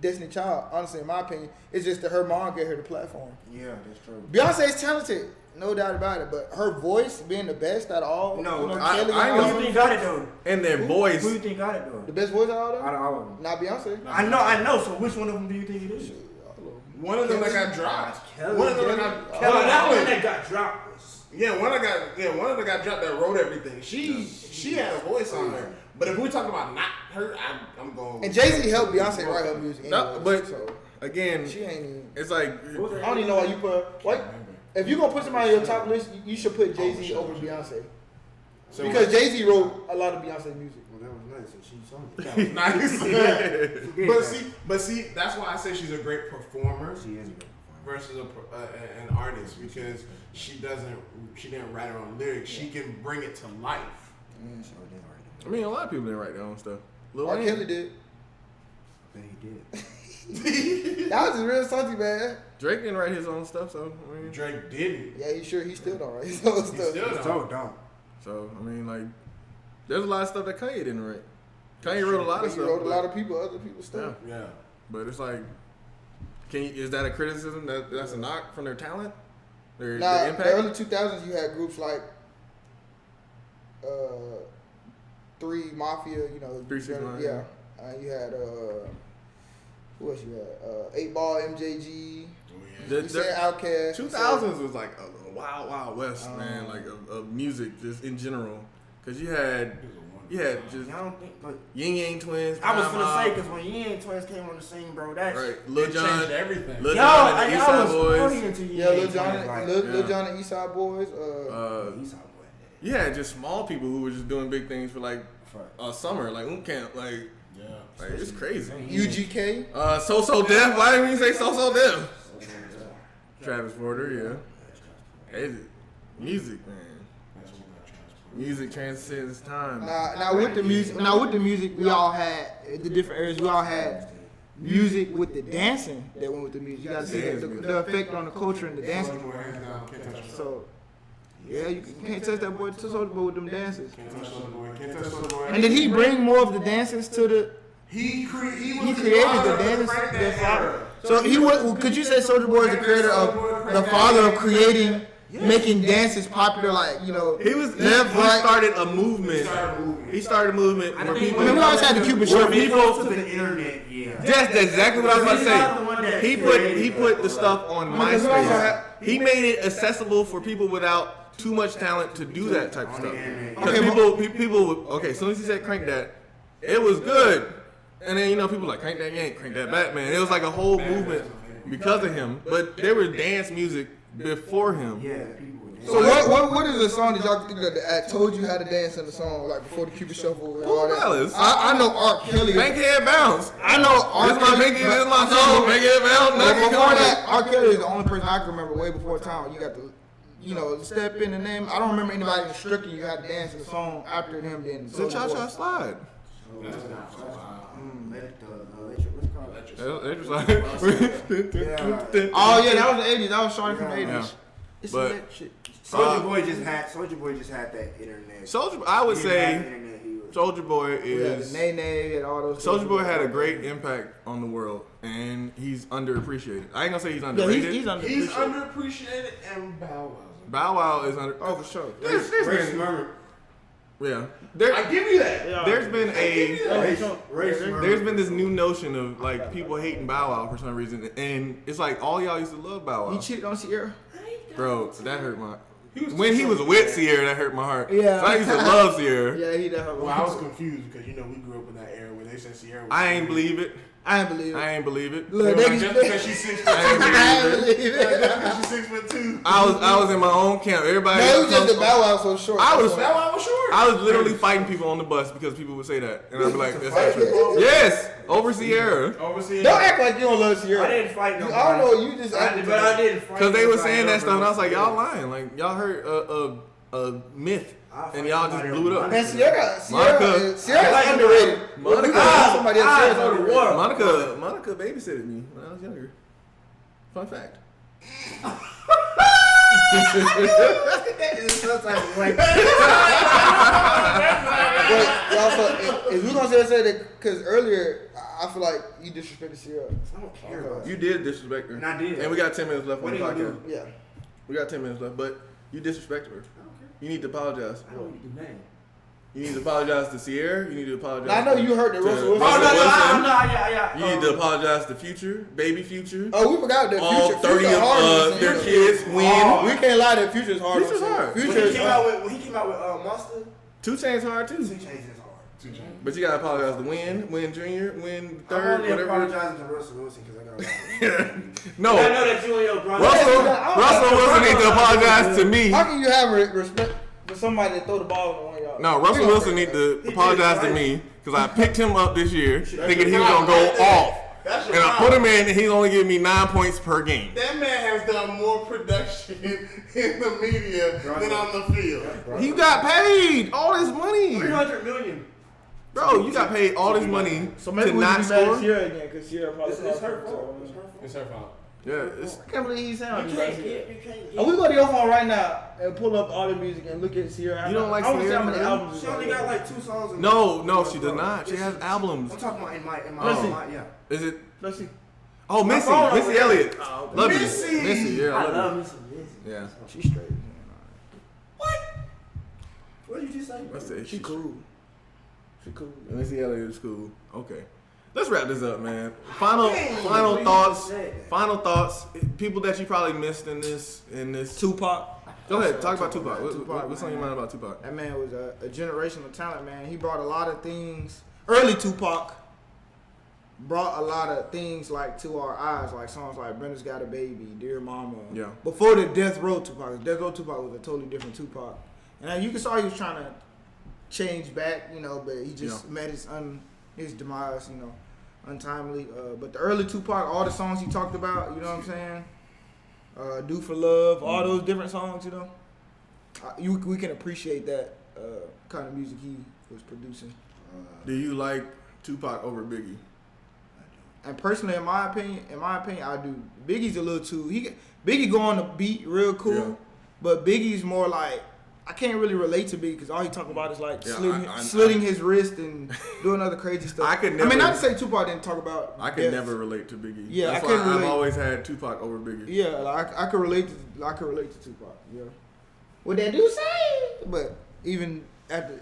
Destiny Child. Honestly, in my opinion, it's just that her mom gave her the platform. Yeah, that's true. Beyonce's talented, no doubt about it. But her voice being the best out of all, No, I Kelly, ain't and Who all you them, think got it though? And their Who voice. you think got it though? the best voice out of all Out them. of all of them. Not Beyonce. I know. So which one of them do you think it is? one of them that got dropped. Kelly. One of them that got That one that got dropped was. one of them got dropped that wrote everything. She had a voice on her. But if we talk about not her, I'm going. And Jay-Z helped Beyonce write her music. No, Anyways, but so again, she ain't even. it's like I don't even know why you put. What? If you gonna put somebody on your top list, you should put Jay-Z over Beyonce. Because Jay-Z wrote a lot of Beyonce music. Well, that was nice. And she sung That was nice. but see, that's why I say she's a great performer She is a good versus an artist because she didn't write her own lyrics. She can bring it to life. I mean, a lot of people didn't write their own stuff. Lil R. Wayne. Kelly did. But he did. That was just real salty, man. Drake didn't write his own stuff, so I mean, Drake didn't. Yeah, he still don't write his own He stuff. still So don't. dumb. so I mean, like, there's a lot of stuff that Kanye didn't write. Kanye wrote a lot of He stuff. wrote a but- lot of other people's stuff. Yeah. But it's like, is that a criticism? That's a knock from their talent? Their Nah, in impact? the early 2000s, you had groups like 3 Mafia, 3 6 9. Yeah. You had, who else you had? 8 Ball, MJG. You said Outkast. 2000s was like a wild, wild west, man, like of music just in general. Because you had just I don't think, but Yin Yang Twins. I was Prime gonna say Mob, because when Yin Twins came on the scene, bro, that's right, Lil It Jon, changed everything. Lil Yo, Jon and I the East Side was Boys. partying to Yeah, Lil Jon, like, Lil yeah. Jon and Eastside Boys. Eastside Boy. You had just small people who were just doing big things for like a summer, like Camp, like it's crazy. UGK. So Def. Why didn't we say So Def? Travis Porter, yeah. Hey, music, man. Music transcends time. Now with the music, we all had the different areas. We all had music with the dancing that went with the music. You gotta see the effect on the culture and the dancing. So yeah, you can't touch that boy, Soulja Boy with them dances. And did he bring more of the dances to the? He created the dance. So he was. Could you say Soulja Boy is the creator of the father of creating, making dances popular? Like He started a movement. He started a movement where people. I mean, we always had the Cupid show. People to the internet, yeah. That's exactly what I was about to He's not the one say. that He put the stuff on MySpace. He made it accessible for people without too much talent to do that type of stuff. Because people. Okay, as soon as he said crank that, it was good. And then people like crank that yank, crank that Batman. It was like a whole movement because of him. But there was dance music before him. Yeah, people would dance. So what is a song that y'all think that told you how to dance in the song, like before the Cupid Shuffle and all that? Dallas. I know R. Kelly. Bankhead bounce. I know R. This is my Kelly. pinky, this is my song. Bankhead bounce. But Nothing before coming. that, R. Kelly is the only person I can remember way before time. You got to, step in the name. I don't remember anybody instructing you how to dance in the song after him. Then The Cha-Cha Slide. They just like. Oh yeah, that was the '80s. That was starting from the '80s. Yeah. It's But- that shit. Soulja Boy just had that internet. I would He say had internet, he was- Soulja Boy Yeah, is. the Nene and all those. Soulja Boy had a great impact on the world, and he's underappreciated. I ain't gonna say he's Yeah, underrated. he's under. He's underappreciated and Bow Wow. Bow Wow is under. Oh, for sure. There's Race been, Murmur. yeah. I give you that. There's been Race Murmur. there's been this new notion of like people hating Bow Wow for some reason, and it's like all y'all used to love Bow He Wow, cheated on Sierra. bro. That hurt my. When he was with Sierra, that hurt my heart. Yeah. So I used to love Sierra. Yeah, he done. Well, I was confused because we grew up in that era where they said Sierra was. I ain't believe it. I ain't believe it. I ain't believe it. Look, Just niggas. because she's 6 foot I ain't I ain't believe it. believe it. Because she's 6'2". I was in my own camp. Everybody. No, it was just the Bow Wow so short. I was- Bow Wow was short. I was literally fighting people on the bus because people would say that, and I'd be like, "That's not true." Yes, over Sierra, Overseas. Don't act like you don't love Sierra. I didn't fight You, nobody. I don't know. You just acted. But I didn't fight because they were nobody saying that over stuff, and I was like, Sierra. "Y'all lying! Like y'all heard a myth, and y'all just blew it up." And Sierra's Monica. underrated. Monica. Somebody else Sierra's underrated. Monica babysitted me when I was younger. Fun fact. It's some type of way. But y'all, so if we gonna say that, because earlier I feel like you disrespected Sierra. I don't care about You did disrespect her. And I did. And we got 10 minutes left What on the are you podcast. gonna Yeah. We got 10 minutes left, but you disrespected her. I don't care. You need to apologize. I don't do nothing. You need to apologize to Sierra. You need to apologize. Now, I know you heard that to Russell Wilson. Oh, no, Wilson. yeah. You need to apologize to Future, baby Future. Oh, we forgot that All Future. 30 Future hard on of this their thing. kids win. Oh, we can't lie that Future's hard. Future's on this hard. thing. When Future he is came hard. out with Monster, 2 Chainz hard too. 2 Chainz is hard. But you gotta apologize to Win Junior, Win I'm Third, only whatever. apologizing to Russell Wilson because I got No, I know that you and your brother. Russell Wilson needs to apologize to me. How can you have respect for somebody that throw the ball on one y'all? No, Russell Wilson needs to apologize to me because I picked him up this year thinking he was gonna go off. That's your And I problem. put him in, and he's only giving me 9 points per game. That man has done more production in the media than on the field. He got paid all this money. $300 million. Bro, you got paid all this money So maybe to we not should be mad at score. Sierra again because Sierra probably It's her fault. It's her fault. It's her fault. Yeah, it's, I can't believe he's saying You that. can't Oh, we go to your phone right now and pull up all the music and look at Sierra. You don't like I want to see how Sierra, many man? albums. She only got like 2 songs. in no, she does not. She has albums. I'm talking about in my Listen. yeah. Is it? Let's see. Oh, Missy, phone over Missy there. Elliott. Oh, Love you, Missy. Missy. Yeah, I love you. me some Jeezy. Yeah. She's straight. What did you just say? Bro? Let's say She cool. She cool. Missy Elliott is cool. Okay. Let's wrap this up, man. Final thoughts. Final thoughts. People that you probably missed in this. Tupac. Go ahead. Talk about Tupac. Tupac, What's on your mind about Tupac? That man was a generational talent, man. He brought a lot of things. Early Tupac brought a lot of things like to our eyes, like songs like Brenda's Got a Baby, Dear Mama. Yeah. Before the Death Row Tupac. Death Row Tupac was a totally different Tupac. And you can saw he was trying to change back, but he just met his demise, untimely. But the early Tupac, all the songs he talked about, you know what I'm saying? Do for Love, all those different songs, we can appreciate that kind of music he was producing. Do you like Tupac over Biggie? And personally, in my opinion, I do. Biggie's a little too. Biggie go on the beat real cool, Yeah. but Biggie's more like I can't really relate to Biggie because all he talk about is like Yeah, slitting his wrist and doing other crazy stuff. I could I mean, never- not to say Tupac didn't talk about. I could death. never relate to Biggie. Yeah, That's I why couldn't I've relate. always had Tupac over Biggie. Yeah, like I could relate to Tupac. Yeah, what that do say? But even after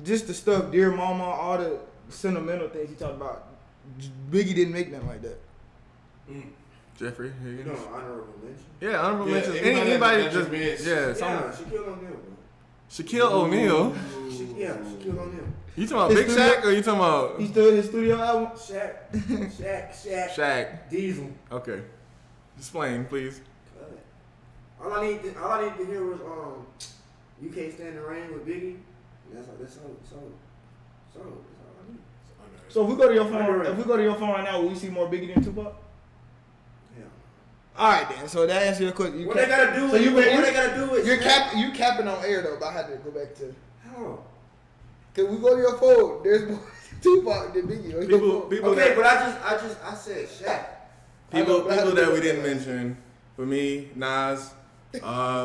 just the stuff, Dear Mama, all the sentimental things he talked about, Biggie didn't make nothing like that. Jeffrey Higgins. No, honorable mention. Yeah, honorable Yeah, mentions. anybody Anybody that just missed. yeah. Yeah, Shaquille O'Neal, bro. Shaquille O'Neal. Shaquille O'Neal. You talking about Big His Shaq or you talking about He still his studio album. Shaq. Shaq? Diesel. Okay. Explain, please. All I need to hear was You Can't Stand the Rain with Biggie. That's all. That's all I need. So if we go to your phone, Underrated. right now, will we see more Biggie than Tupac? Yeah. All right then. So that answers your question. What they gotta do? So you what they gotta do is you're capping on air though. But I had to go back to. How? Cause we go to your phone. There's more Tupac than Biggie. On your phone. People Okay, that but I said Shaq. people I know, that we didn't mention. For me, Nas. I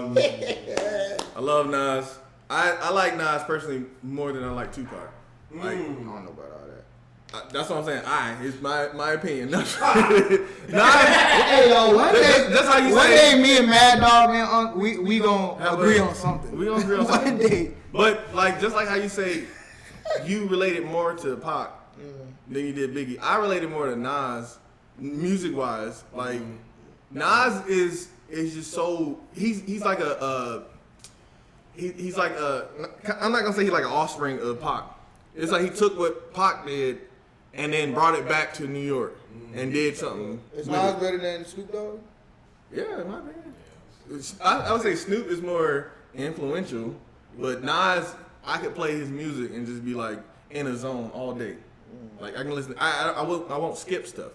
love Nas. I like Nas personally more than I like Tupac. Like, I don't know about all that. that's what I'm saying. It's my opinion. Nas. Hey yo, one day, That's how you one say it. day, me and Maddogg and we gonna Have agree a- on something. we gonna agree on One something. day. But like just like how you say you related more to Pac than you did Biggie. I related more to Nas music wise. Like Nas is just so he's like he's like I'm not gonna say he's like an offspring of Pac. It's like he took what Pac did and then brought it back to New York and did something. Is with Nas it. better than Snoop Dogg? Yeah, in my opinion. I would say Snoop is more influential, but Nas, I could play his music and just be like in a zone all day. Like I can listen. I won't skip stuff.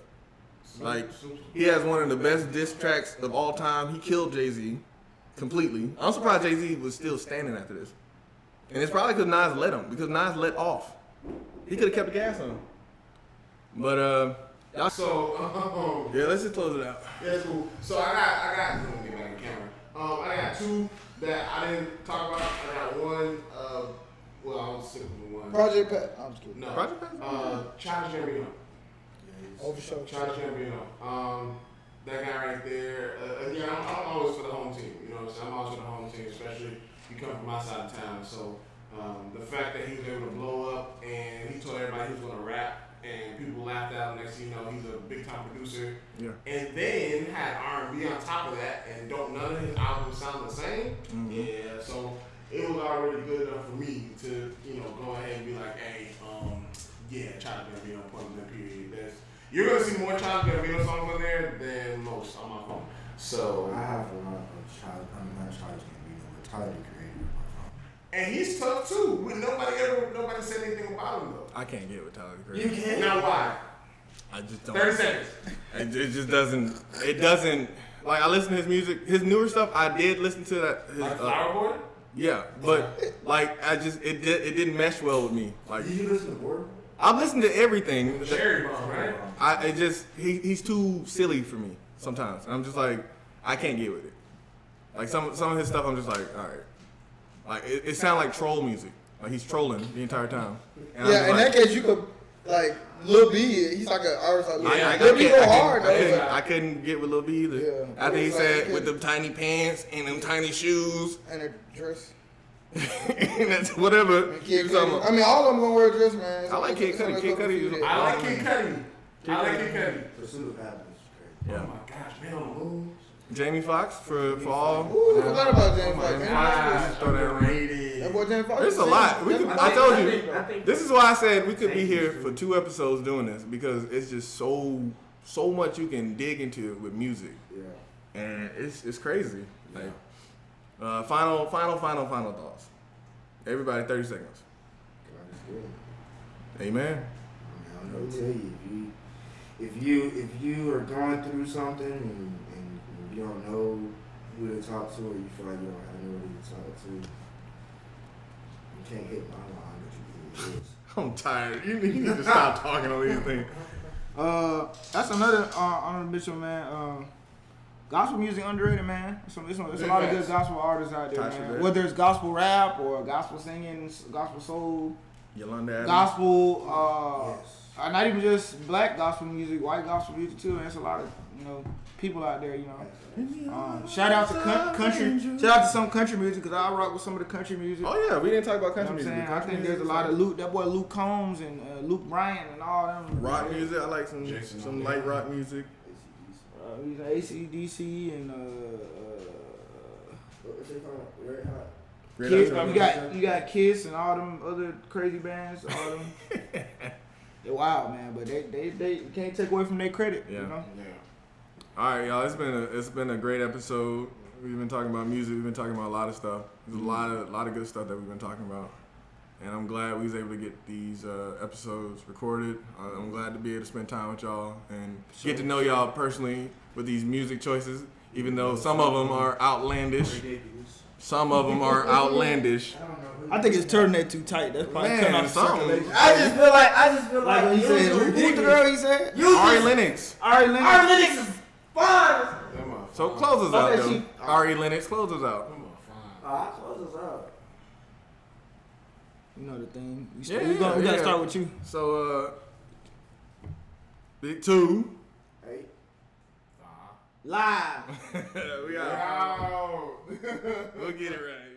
Like he has one of the best diss tracks of all time. He killed Jay-Z completely. I'm surprised Jay-Z was still standing after this. And it's probably because Nas let him, because Nas let off. He could have kept the gas on. But y'all. So, Yeah, let's just close it out. yeah, that's cool. So I got. Let me get back on camera. I got two that I didn't talk about. I got one. Well, I was sick with one. Project Pat. I'm just kidding. No. Project Pat? Childish Gambino. Oh, for sure. Childish Gambino. That guy right there. Again, I'm always for the home team. You know what I'm saying? I'm always for the home team, especially if you come from my side of town. So the fact that he was able to blow up and he told everybody he was going to rap and people laughed at him. Next thing you know, he's a big time producer. Yeah. And then had R&B on top of that, and none of his albums sound the same. Mm-hmm. Yeah, so it was already good enough for me to, go ahead and be like, hey, Childish Gambino, point in that period. You're gonna see more Childish Gambino songs on there than most on my phone. So I have a lot of not Childish Gambino, but Tyler the Creator on my phone. and he's tough too. Nobody said anything about him though. I can't get with Tyler the Creator. You can't. Now why? I just don't. 30 seconds. It just doesn't. It doesn't. Like I listen to his music, his newer stuff. I did listen to that. His, Like Flower Boy? yeah, but like it didn't mesh well with me. Like Did you listen to Border? I've listened to everything. Cherry Bomb, right? He's too silly for me sometimes. I'm just like I can't get with it. Like some of his stuff, I'm just like, all right. Like it sounds like troll music. Like he's trolling the entire time. And I'm Yeah, just in like, that case, you could Like Lil B, he's like an artist. Like, Yeah, Lil B go hard though. I couldn't get with Lil B either. Yeah. After he It's said like- with them tiny pants and them tiny shoes, And a dress. and that's whatever. And he Kid was talking Cudi. about. I mean, all of them gonna wear a dress, man. I like Kid Cudi. Kid Cudi is- I like Kid Cudi. I like Kid Cudi. Pursuit of Happiness is crazy. Yeah. Oh my gosh, man on the move. Jamie Foxx for fall. Ooh, I forgot about James Foxx. Jamie Man, Foxx. Throw that in there. Underrated. that boy James Foxx. There's a lot. We could, I told you. This is why I said we could be here for 2 episodes doing this because it's just so much you can dig into with music, Yeah. and it's crazy. Like final thoughts. Everybody, 30 seconds. God is good. Amen. I don't know what to tell you. If you are going through something and you don't know who to talk to, or you feel like you don't have nobody to talk to, you can't hit my line, but you can hit yours. I'm tired. You need to stop talking on these things. That's another honorable mention, man. Gospel music underrated, man. There's a lot of good gospel artists out there, Tasha man. Grant. Whether it's gospel rap or gospel singing, gospel soul, Yolanda Adams. gospel, Yes. not even just black gospel music, white gospel music too. There's a lot of people out there, Shout out to country. Shout out to some country music because I rock with some of the country music. Oh yeah, we didn't talk about You know country what I'm music. saying? I think there's a lot of Luke. That boy Luke Combs and Luke Bryan and all them. rock music. I like Jason some Aldean. light rock music. He's an AC/DC and What's it called? Red Hot. Red Kiss, Hot Chili you got Kiss and all them other crazy bands. All them. They're wild, man, but they can't take away from their credit. Yeah. Yeah. All right, y'all. It's been a great episode. We've been talking about music. We've been talking about a lot of stuff. There's a lot of good stuff that we've been talking about, and I'm glad we was able to get these episodes recorded. I'm glad to be able to spend time with y'all and get to know y'all personally with these music choices. Even though some of them are outlandish, Ridiculous. some of them are outlandish. I don't know who. I think his turtleneck too tight. That's probably Man, cutting off the something. circulation. I just feel like Like when he said, who's the girl he said? Ari Lennox. Ari Lennox. Lennox is fine. Them are So fine. close us out, Okay, though. she- Ari Lennox, close us out. Them are fine. I close us out. You know the thing. We Yeah, gotta yeah. start with you. So, big 2. Hey. Live. We out. Wow. We'll get it right.